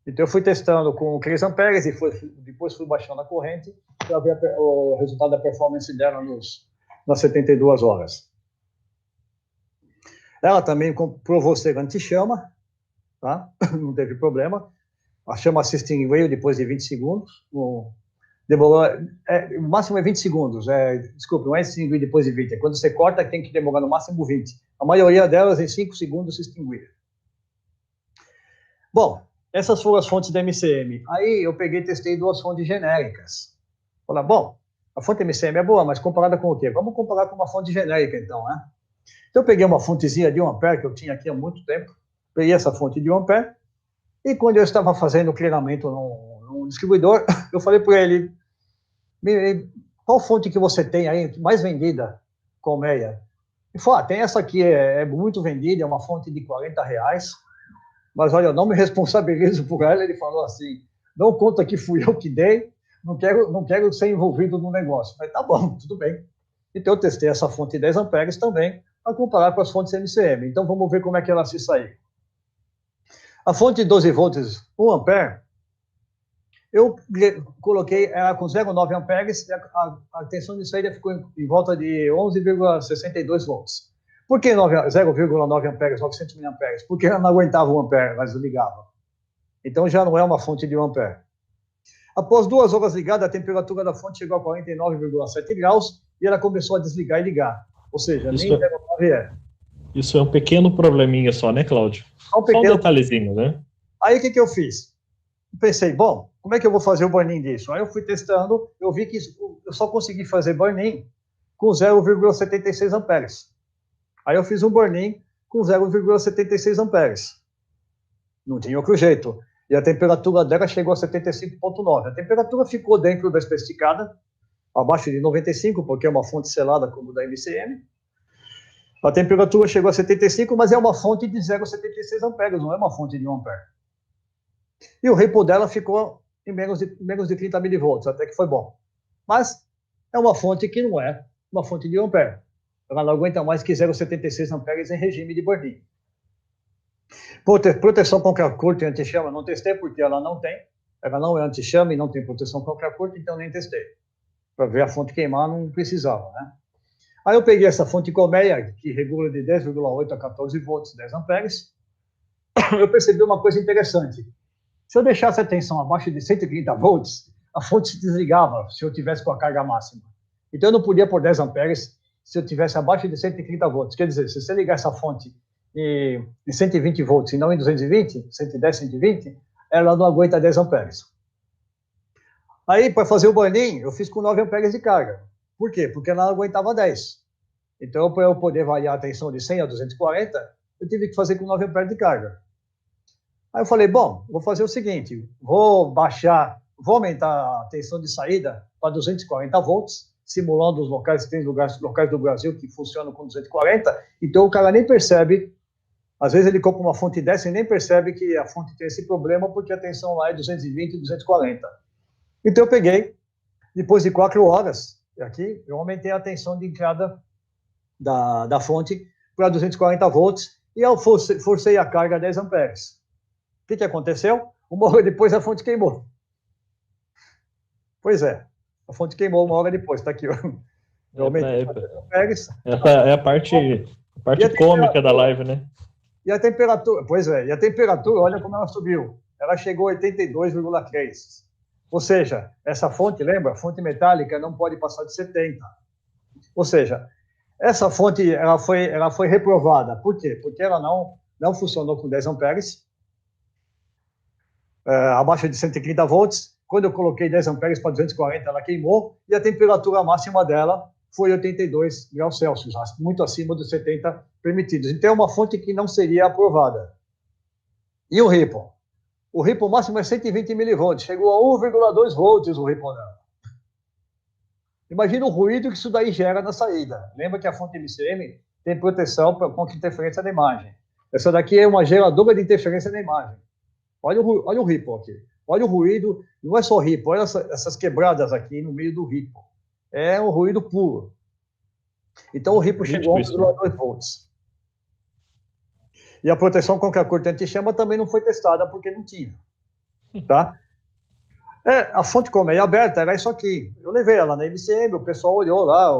Então, eu fui testando com 3 amperes e depois fui baixando a corrente para ver o resultado da performance dela nas 72 horas. Ela também provou ser anti-chama, tá? Não teve problema. A chama assisting rail depois de 20 segundos. O máximo é 20 segundos. Desculpe, não é extinguir depois de 20. É quando você corta, tem que demorar no máximo 20. A maioria delas, em 5 segundos, se extinguir. Bom, essas foram as fontes da MCM. Aí eu peguei e testei 2 fontes genéricas. Falei, bom, a fonte MCM é boa, mas comparada com o quê? Vamos comparar com uma fonte genérica, então, né? Então eu peguei uma fontezinha de 1 ampere, que eu tinha aqui há muito tempo, peguei essa fonte de 1 ampere, e quando eu estava fazendo o treinamento num distribuidor, eu falei para ele, qual fonte que você tem aí, mais vendida, colmeia? Ele falou, tem essa aqui, é muito vendida, é uma fonte de R$40, mas olha, eu não me responsabilizo por ela. Ele falou assim, não conta que fui eu que dei, não quero ser envolvido no negócio. Mas tá bom, tudo bem. Então eu testei essa fonte de 10 amperes também, para comparar com as fontes MCM. Então vamos ver como é que ela se saiu. A fonte de 12 volts, 1 ampere, eu coloquei ela com 0,9 amperes, e a tensão de saída ficou em volta de 11,62 volts. Por que 0,9 amperes, 900 miliamperes? Porque ela não aguentava 1 ampere, mas ligava. Então já não é uma fonte de 1 ampere. Após 2 horas ligada, a temperatura da fonte chegou a 49,7 graus e ela começou a desligar e ligar. Ou seja, nem 0,9 é. Isso é um pequeno probleminha só, né, Cláudio? Só um detalhezinho, né? Aí o que eu fiz? Pensei, bom, como é que eu vou fazer o burn-in disso? Aí eu fui testando, eu vi que eu só consegui fazer burn-in com 0,76 amperes. Aí eu fiz um burn-in com 0,76 amperes. Não tinha outro jeito. E a temperatura dela chegou a 75,9. A temperatura ficou dentro da especificada, abaixo de 95, porque é uma fonte selada como da MCM. A temperatura chegou a 75, mas é uma fonte de 0,76 amperes, não é uma fonte de 1 ampere. E o ripple dela ficou em menos de 30 milivolts, até que foi bom. Mas é uma fonte que não é uma fonte de 1 ampere. Ela não aguenta mais que 0,76 amperes em regime de burn-in. Proteção contra curto e anti-chama, não testei porque ela não tem. Ela não é anti-chama e não tem proteção contra curto, então nem testei. Para ver a fonte queimar, não precisava, né? Aí eu peguei essa fonte colmeia, que regula de 10,8 a 14 volts, 10 amperes. Eu percebi uma coisa interessante. Se eu deixasse a tensão abaixo de 130 volts, a fonte se desligava se eu tivesse com a carga máxima. Então eu não podia pôr 10 amperes se eu tivesse abaixo de 130 volts. Quer dizer, se você ligar essa fonte em 120 volts e não em 220, 110, 120, ela não aguenta 10 amperes. Aí, para fazer o burn-in, eu fiz com 9 amperes de carga. Por quê? Porque ela não aguentava 10. Então, para eu poder variar a tensão de 100 a 240, eu tive que fazer com 9 amperes de carga. Aí eu falei, bom, vou fazer o seguinte, vou baixar vou aumentar a tensão de saída para 240 volts, simulando os locais, tem locais do Brasil que funcionam com 240, então o cara nem percebe, às vezes ele compra uma fonte dessa e nem percebe que a fonte tem esse problema, porque a tensão lá é 220 e 240. Então eu peguei, depois de 4 horas, aqui, eu aumentei a tensão de entrada da fonte para 240 volts, e eu forcei a carga a 10 amperes. O que aconteceu? 1 hora depois a fonte queimou. Pois é, a fonte queimou 1 hora depois, está aqui. Eu aumentei a 10 amperes. Essa é a parte cômica da live, né? E a temperatura, pois é, e a temperatura, olha como ela subiu. Ela chegou a 82,3. Ou seja, essa fonte, lembra? Fonte metálica não pode passar de 70. Ou seja, essa fonte ela foi reprovada. Por quê? Porque ela não funcionou com 10 amperes, abaixo de 130 volts. Quando eu coloquei 10 amperes para 240, ela queimou, e a temperatura máxima dela foi 82 graus Celsius, muito acima dos 70 permitidos. Então, é uma fonte que não seria aprovada. E o Ripple? O Ripple máximo é 120 milivolts, chegou a 1,2 volts o Ripple dela. Imagina o ruído que isso daí gera na saída. Lembra que a fonte MCM tem proteção contra interferência da imagem. Essa daqui é uma geradora de interferência da imagem. Olha o Ripple aqui. Olha o ruído, não é só Ripple, olha essas quebradas aqui no meio do Ripple. É um ruído puro. Então o Ripple chegou a 1,2 volts. E a proteção contra a corte anti-chama também não foi testada porque não tinha. Tá? A fonte colmeia aberta era isso aqui. Eu levei ela na MCM, o pessoal olhou lá,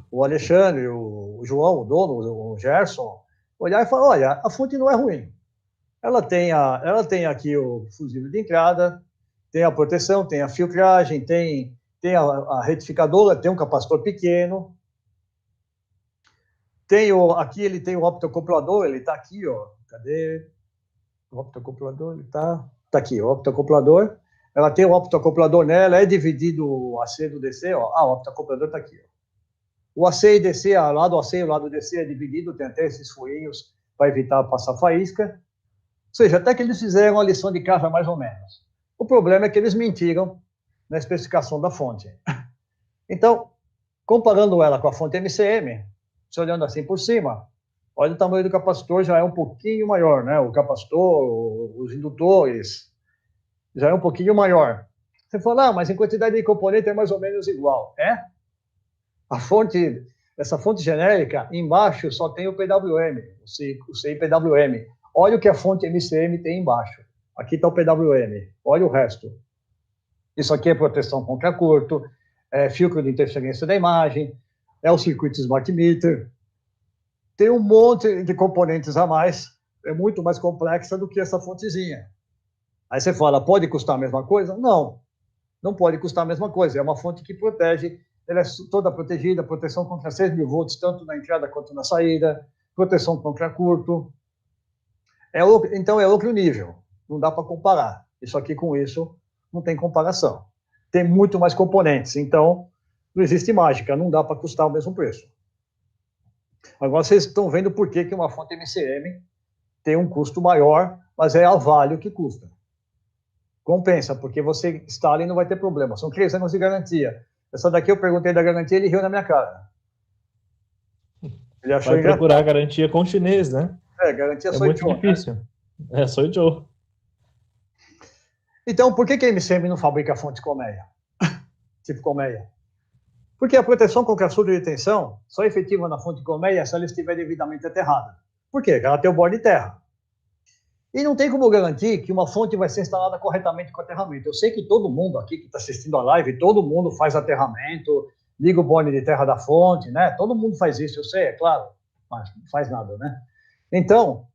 o Alexandre, o João, o dono, o Gerson, olhar e falar, olha, a fonte não é ruim. Ela tem aqui o fusível de entrada, tem a proteção, tem a filtragem, tem a retificadora, tem um capacitor pequeno, aqui ele tem o optocoplador, ele está aqui, ó, cadê? O optocoplador, ele está aqui, o optocoplador, ela tem o optocoplador nela, é dividido o AC do DC, ó, o optocoplador está aqui, ó. O AC e DC, o lado AC e o lado DC é dividido, tem até esses furinhos para evitar passar faísca. Ou seja, até que eles fizeram a lição de casa mais ou menos. O problema é que eles mentiram na especificação da fonte. Então, comparando ela com a fonte MCM, se olhando assim por cima, olha o tamanho do capacitor, já é um pouquinho maior, né? O capacitor, os indutores, já é um pouquinho maior. Você fala, mas em quantidade de componente é mais ou menos igual. Essa fonte genérica, embaixo só tem o PWM, o CIPWM. Olha o que a fonte MCM tem embaixo. Aqui está o PWM. Olha o resto. Isso aqui é proteção contra curto, é filtro de interferência da imagem, é o circuito Smart Meter. Tem um monte de componentes a mais. É muito mais complexa do que essa fontezinha. Aí você fala, pode custar a mesma coisa? Não. Não pode custar a mesma coisa. É uma fonte que protege. Ela é toda protegida, proteção contra 6.000 volts, tanto na entrada quanto na saída, proteção contra curto. Então é outro nível, não dá para comparar. Isso aqui com isso não tem comparação. Tem muito mais componentes, então não existe mágica, não dá para custar o mesmo preço. Agora vocês estão vendo por que uma fonte MCM tem um custo maior, mas é a Valeo que custa. Compensa, porque você instala e não vai ter problema. São 3 anos de garantia. Essa daqui eu perguntei da garantia, ele riu na minha cara. Ele achou vai procurar garantia com o chinês, né? Garantia é muito difícil. Né? Sou Joe. Então, por que a MCM não fabrica fonte colmeia? Tipo colmeia? Porque a proteção contra surto de tensão só é efetiva na fonte colmeia se ela estiver devidamente aterrada. Por quê? Porque ela tem o bordo de terra. E não tem como garantir que uma fonte vai ser instalada corretamente com aterramento. Eu sei que todo mundo aqui que está assistindo a live, todo mundo faz aterramento, liga o bordo de terra da fonte, né? Todo mundo faz isso, eu sei, é claro, mas não faz nada, né? Então,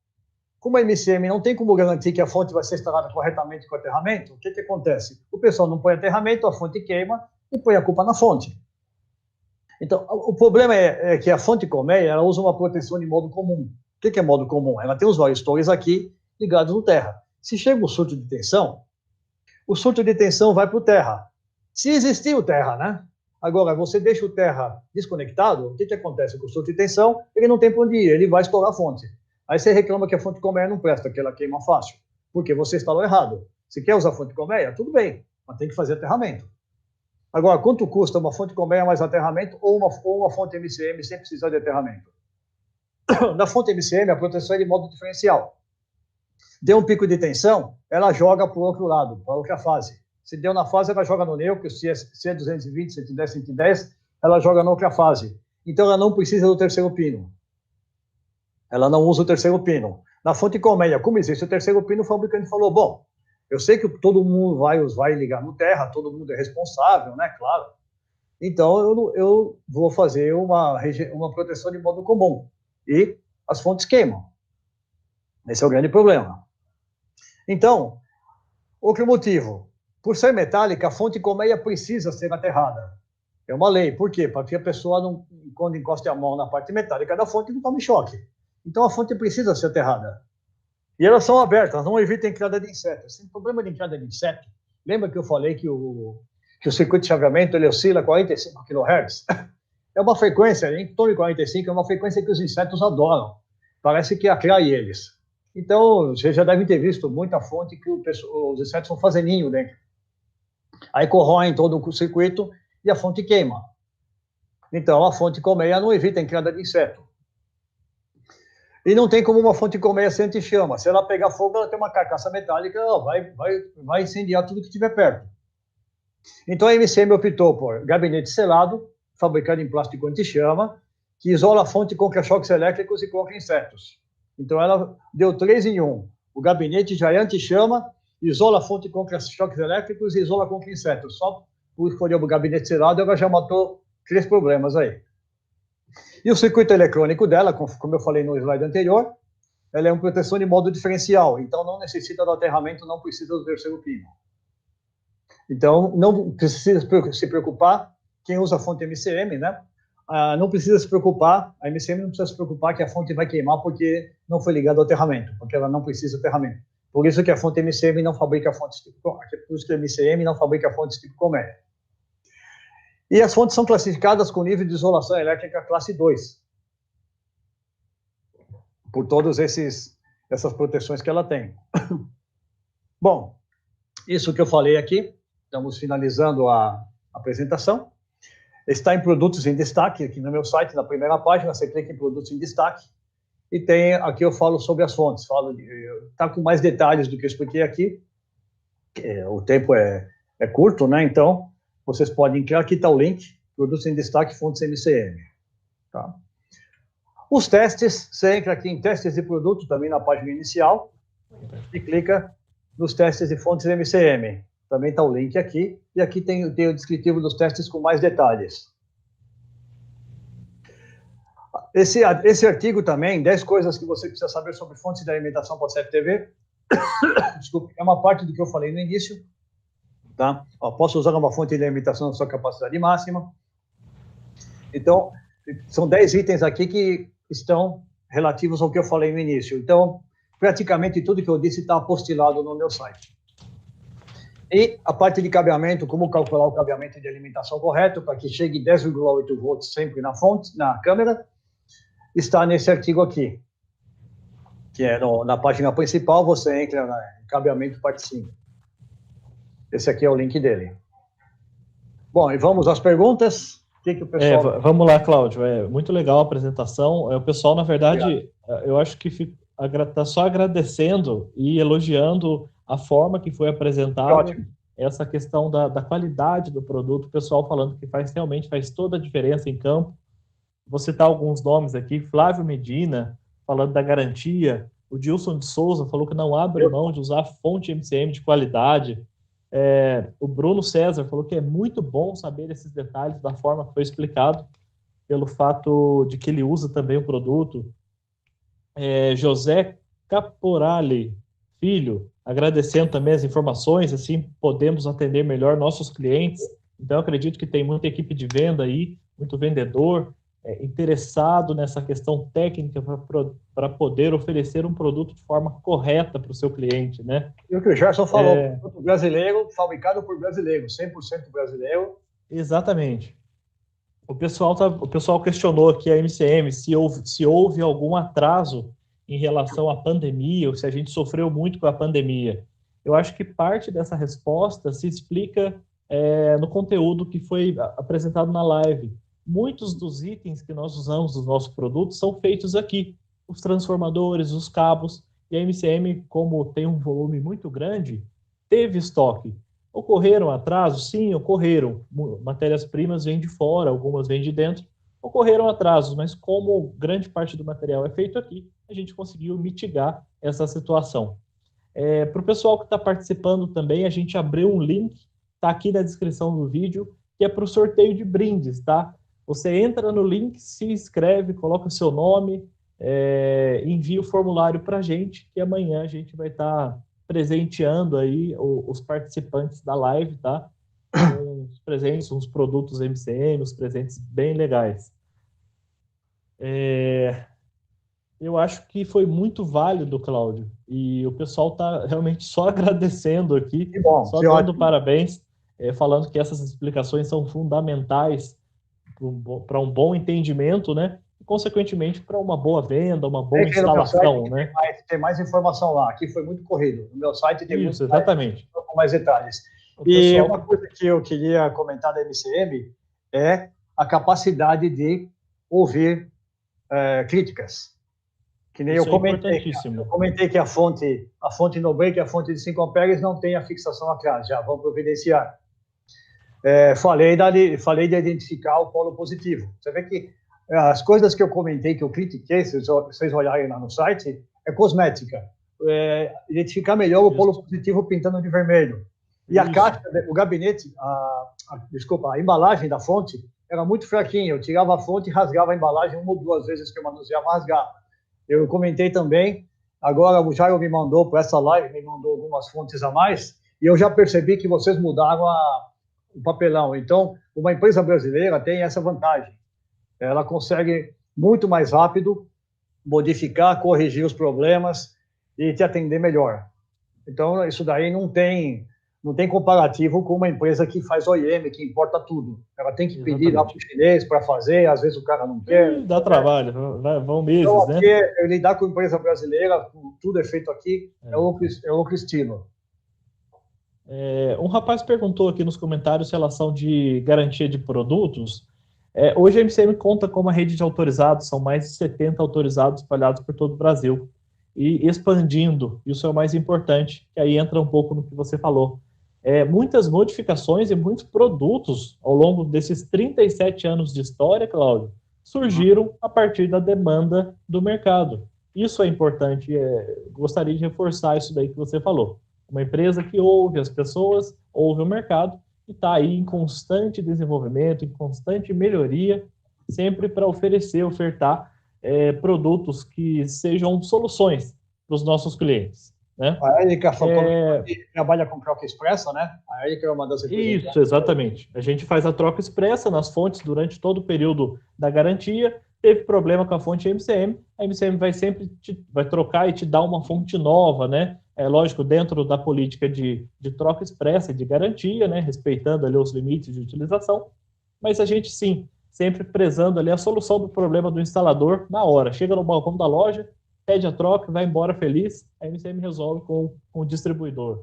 como a MCM não tem como garantir que a fonte vai ser instalada corretamente com o aterramento, o que acontece? O pessoal não põe aterramento, a fonte queima e põe a culpa na fonte. Então, o problema é que a fonte colmeia, ela usa uma proteção de modo comum. O que é modo comum? Ela tem os varistores aqui ligados no terra. Se chega o surto de tensão, o surto de tensão vai para o terra. Se existir o terra, né? Agora, você deixa o terra desconectado, o que acontece com o surto de tensão? Ele não tem para onde ir, ele vai estourar a fonte. Aí você reclama que a fonte colmeia não presta, que ela queima fácil, porque você instalou errado. Se quer usar fonte colmeia, tudo bem, mas tem que fazer aterramento. Agora, quanto custa uma fonte colmeia mais aterramento ou uma fonte MCM sem precisar de aterramento? Na fonte MCM, a proteção é de modo diferencial. Deu um pico de tensão, ela joga para o outro lado, para outra fase. Se deu na fase, ela joga no neutro, se é 220, 110, 110, ela joga na outra fase. Então, ela não precisa do terceiro pino. Ela não usa o terceiro pino. Na fonte colmeia, como existe o terceiro pino, o fabricante falou, bom, eu sei que todo mundo vai ligar no terra, todo mundo é responsável, né, claro. Então, eu vou fazer uma proteção de modo comum. E as fontes queimam. Esse é o grande problema. Então, outro motivo. Por ser metálica, a fonte colmeia precisa ser aterrada. É uma lei. Por quê? Para que a pessoa, não, quando encoste a mão na parte metálica da fonte, não tome choque. Então, a fonte precisa ser aterrada. E elas são abertas, não evitam entrada de inseto. Sem problema de entrada de inseto. Lembra que eu falei que o circuito de chaveamento ele oscila 45 kHz? É uma frequência, em torno de 45, é uma frequência que os insetos adoram. Parece que atrai eles. Então, vocês já devem ter visto muita fonte que os insetos vão fazer ninho dentro. Aí corroem todo o circuito e a fonte queima. Então, a fonte colmeia não evita a entrada de inseto. E não tem como uma fonte colmeia ser anti-chama. Se ela pegar fogo, ela tem uma carcaça metálica, ela vai incendiar tudo que estiver perto. Então, a MCM optou por gabinete selado, fabricado em plástico anti-chama, que isola a fonte contra choques elétricos e contra insetos. Então, ela deu 3 em 1. O gabinete já é anti-chama, isola a fonte contra choques elétricos e isola contra insetos. Só por escolher o gabinete selado, ela já matou 3 problemas aí. E o circuito eletrônico dela, como eu falei no slide anterior, ela é uma proteção de modo diferencial. Então, não necessita do aterramento, não precisa do terceiro pino. Então, não precisa se preocupar, quem usa a fonte MCM, né? Não precisa se preocupar, a MCM não precisa se preocupar que a fonte vai queimar porque não foi ligada ao aterramento, porque ela não precisa de aterramento. Por isso que a fonte MCM não fabrica fontes tipo colmeia. Por isso que a MCM não fabrica fontes tipo colmeia. E as fontes são classificadas com nível de isolação elétrica classe 2. Por todas essas proteções que ela tem. Bom, isso que eu falei aqui, estamos finalizando a apresentação. Está em produtos em destaque, aqui no meu site, na primeira página, você clica em produtos em destaque, e tem, aqui eu falo sobre as fontes, está com mais detalhes do que eu expliquei aqui, o tempo é curto, né, então, vocês podem clicar, aqui está o link, produtos em destaque, fontes MCM. Tá? Os testes, você entra aqui em testes de produto, também na página inicial, e clica nos testes de fontes MCM. Também está o link aqui, e aqui tem o descritivo dos testes com mais detalhes. Esse artigo também, 10 coisas que você precisa saber sobre fontes de alimentação para o CFTV, desculpe, é uma parte do que eu falei no início, tá? Posso usar uma fonte de alimentação na sua capacidade máxima. Então, são 10 itens aqui que estão relativos ao que eu falei no início. Então, praticamente tudo que eu disse está apostilado no meu site. E a parte de cabeamento, como calcular o cabeamento de alimentação correto para que chegue 10,8 volts sempre na fonte, na câmera, está nesse artigo aqui, que é na página principal, você entra em cabeamento parte 5. Esse aqui é o link dele. Bom, e vamos às perguntas. O que o pessoal... Vamos lá, Cláudio. Muito legal a apresentação. O pessoal, na verdade, eu acho que está só agradecendo e elogiando a forma que foi apresentada, essa questão da qualidade do produto, o pessoal falando que realmente faz toda a diferença em campo. Vou citar alguns nomes aqui, Flávio Medina, falando da garantia, o Dilson de Souza falou que não abre mão de usar fonte MCM de qualidade, o Bruno César falou que é muito bom saber esses detalhes da forma que foi explicado, pelo fato de que ele usa também o produto. José Caporale Filho, agradecendo também as informações, assim podemos atender melhor nossos clientes. Então, eu acredito que tem muita equipe de venda aí, muito vendedor interessado nessa questão técnica para poder oferecer um produto de forma correta para o seu cliente, né? E o que o Gerson falou, produto brasileiro, fabricado por brasileiro, 100% brasileiro. Exatamente. O pessoal questionou aqui a MCM se houve algum atraso em relação à pandemia, ou se a gente sofreu muito com a pandemia. Eu acho que parte dessa resposta se explica no conteúdo que foi apresentado na live. Muitos dos itens que nós usamos nos nossos produtos são feitos aqui. Os transformadores, os cabos, e a MCM, como tem um volume muito grande, teve estoque. Ocorreram atrasos? Sim, ocorreram. Matérias-primas vêm de fora, algumas vêm de dentro. Ocorreram atrasos, mas como grande parte do material é feito aqui, a gente conseguiu mitigar essa situação. Para o pessoal que está participando também, a gente abriu um link, está aqui na descrição do vídeo, que é para o sorteio de brindes, tá? Você entra no link, se inscreve, coloca o seu nome, envia o formulário para a gente, que amanhã a gente vai estar presenteando aí os participantes da live, tá? Uns presentes, uns produtos MCM, uns presentes bem legais. Eu acho que foi muito válido, Cláudio, e o pessoal está realmente só agradecendo aqui, que bom, só dando parabéns, falando que essas explicações são fundamentais para um bom entendimento, né? E, consequentemente, para uma boa venda, uma boa instalação, né? Tem mais informação lá. Aqui foi muito corrido. No meu site tem isso, exatamente. mais detalhes. E uma coisa que eu queria comentar da MCM é a capacidade de ouvir críticas. Que nem eu comentei que a fonte no break, a fonte de 5 amperes não tem a fixação atrás, já vão providenciar. Falei de identificar o polo positivo. Você vê que as coisas que eu comentei, que eu critiquei, se vocês olharem lá no site, é cosmética. Identificar melhor o polo positivo pintando de vermelho. E a caixa, o gabinete, a embalagem da fonte era muito fraquinha. Eu tirava a fonte e rasgava a embalagem 1 ou 2 vezes que eu manuseava, rasgava. Eu comentei também, agora o Jairo me mandou para essa live, me mandou algumas fontes a mais, e eu já percebi que vocês mudaram o papelão. Então, uma empresa brasileira tem essa vantagem. Ela consegue muito mais rápido modificar, corrigir os problemas e te atender melhor. Então, isso daí não tem comparativo com uma empresa que faz OEM, que importa tudo. Ela tem que pedir lá para o chinês para fazer, às vezes o cara não quer. Dá trabalho, vão meses, então, né? Aqui, lidar com empresa brasileira, tudo é feito aqui, é outro estilo. Um rapaz perguntou aqui nos comentários relação de garantia de produtos. Hoje a MCM conta com uma rede de autorizados, são mais de 70 autorizados espalhados por todo o Brasil. E expandindo, isso é o mais importante, que aí entra um pouco no que você falou. Muitas modificações e muitos produtos ao longo desses 37 anos de história, Cláudio, surgiram a partir da demanda do mercado. Isso é importante, gostaria de reforçar isso daí que você falou. Uma empresa que ouve as pessoas, ouve o mercado e está aí em constante desenvolvimento, em constante melhoria, sempre para ofertar produtos que sejam soluções para os nossos clientes. Né? A Érica trabalha com troca expressa, né? A Érica é uma das empresas. Isso, exatamente. A gente faz a troca expressa nas fontes durante todo o período da garantia. Teve problema com a fonte MCM, a MCM vai trocar e te dar uma fonte nova, né? Lógico, dentro da política de troca expressa e de garantia, né? Respeitando ali os limites de utilização, mas a gente sim, sempre prezando ali a solução do problema do instalador na hora. Chega no balcão da loja, pede a troca, vai embora feliz, a MCM resolve com o distribuidor.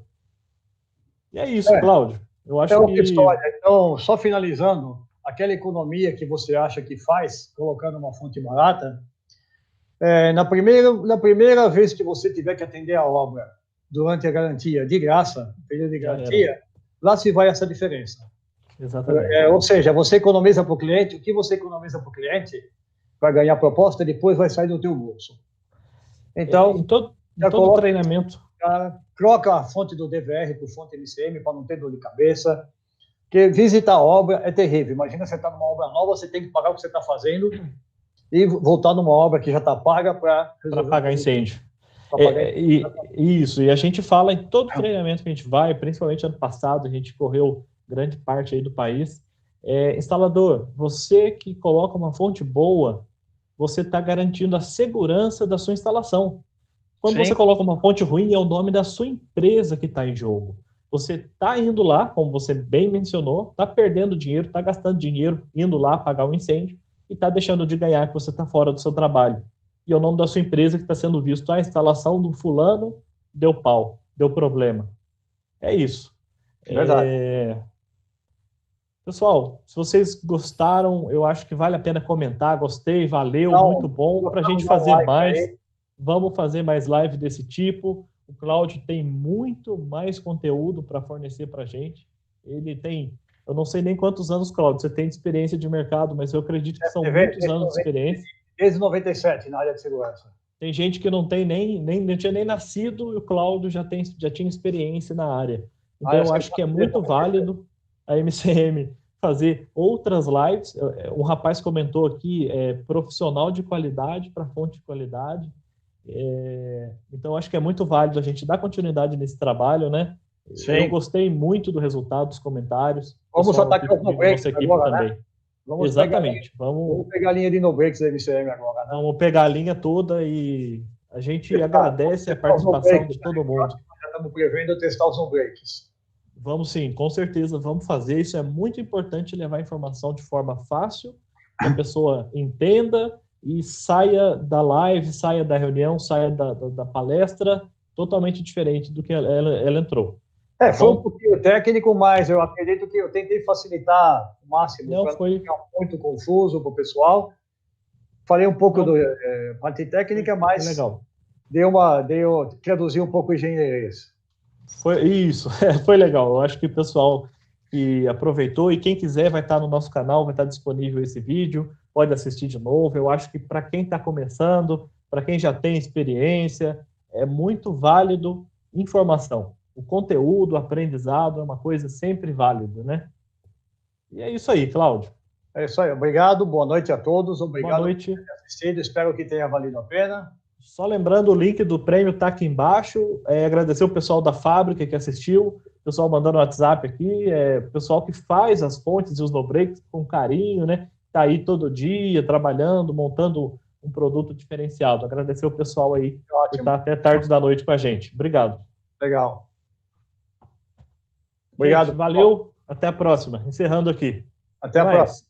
E é isso, Cláudio. Eu acho que... história. Então, só finalizando, aquela economia que você acha que faz, colocando uma fonte barata, na primeira vez que você tiver que atender a obra durante a garantia de graça, período de garantia, lá se vai essa diferença. Exatamente. Ou seja, você economiza para o cliente, o que você economiza para o cliente para ganhar a proposta, depois vai sair do teu bolso. Então, em todo treinamento. Troca a fonte do DVR por fonte MCM para não ter dor de cabeça. Porque visitar a obra é terrível. Imagina você está numa obra nova, você tem que pagar o que você está fazendo e voltar numa obra que já está paga para pagar incêndio. Isso, e a gente fala em todo treinamento que a gente vai, principalmente ano passado, a gente correu grande parte aí do país. Instalador, você que coloca uma fonte boa, você está garantindo a segurança da sua instalação. Quando você coloca uma fonte ruim, é o nome da sua empresa que está em jogo. Você está indo lá, como você bem mencionou, está perdendo dinheiro, está gastando dinheiro, indo lá pagar um incêndio e está deixando de ganhar que você está fora do seu trabalho. E é o nome da sua empresa que está sendo visto. A instalação do fulano deu pau, deu problema. É isso. Verdade. Pessoal, se vocês gostaram, eu acho que vale a pena comentar. Gostei, valeu, Então, muito bom. Para a gente fazer mais, vamos fazer mais live desse tipo. O Cláudio tem muito mais conteúdo para fornecer para a gente. Ele tem, eu não sei nem quantos anos, Cláudio, você tem de experiência de mercado, mas eu acredito que são muitos anos de experiência. Desde 97, na área de segurança. Tem gente que não tem não tinha nem nascido e o Cláudio já tinha experiência na área. Então, eu acho que é muito válido a MCM fazer outras lives. Um rapaz comentou aqui, profissional de qualidade para fonte de qualidade. Então, acho que é muito válido a gente dar continuidade nesse trabalho, né? Sim. Eu gostei muito do resultado dos comentários. Vamos atacar os no-breaks agora, também. Né? Exatamente. Vamos pegar a linha de no-breaks da MCM agora, né? Vamos pegar a linha toda e a gente agradece a participação de todo mundo. Já estamos prevendo testar os no-breaks. Vamos sim, com certeza, vamos fazer. Isso é muito importante, levar informação de forma fácil, que a pessoa entenda e saia da live, saia da reunião, saia da palestra totalmente diferente do que ela entrou. Foi um pouquinho técnico, mas eu acredito que eu tentei facilitar o máximo, não foi ficar muito confuso para o pessoal. Falei um pouco da parte técnica, mas legal. Traduzir um pouco o engenheiros. Foi isso, foi legal. Eu acho que o pessoal que aproveitou, e quem quiser vai estar no nosso canal, vai estar disponível esse vídeo, pode assistir de novo. Eu acho que para quem está começando, para quem já tem experiência, é muito válido informação. O conteúdo, o aprendizado é uma coisa sempre válida, né? E é isso aí, Cláudio. É isso aí. Obrigado, boa noite a todos. Obrigado por ter assistido. Espero que tenha valido a pena. Só lembrando, o link do prêmio está aqui embaixo. Agradecer o pessoal da fábrica que assistiu, o pessoal mandando WhatsApp aqui, o pessoal que faz as fontes e os no-breaks com carinho, né? Está aí todo dia, trabalhando, montando um produto diferenciado. Agradecer o pessoal aí que está até tarde da noite com a gente. Obrigado. Legal. Obrigado. Gente, valeu. Até a próxima. Encerrando aqui. Até a próxima.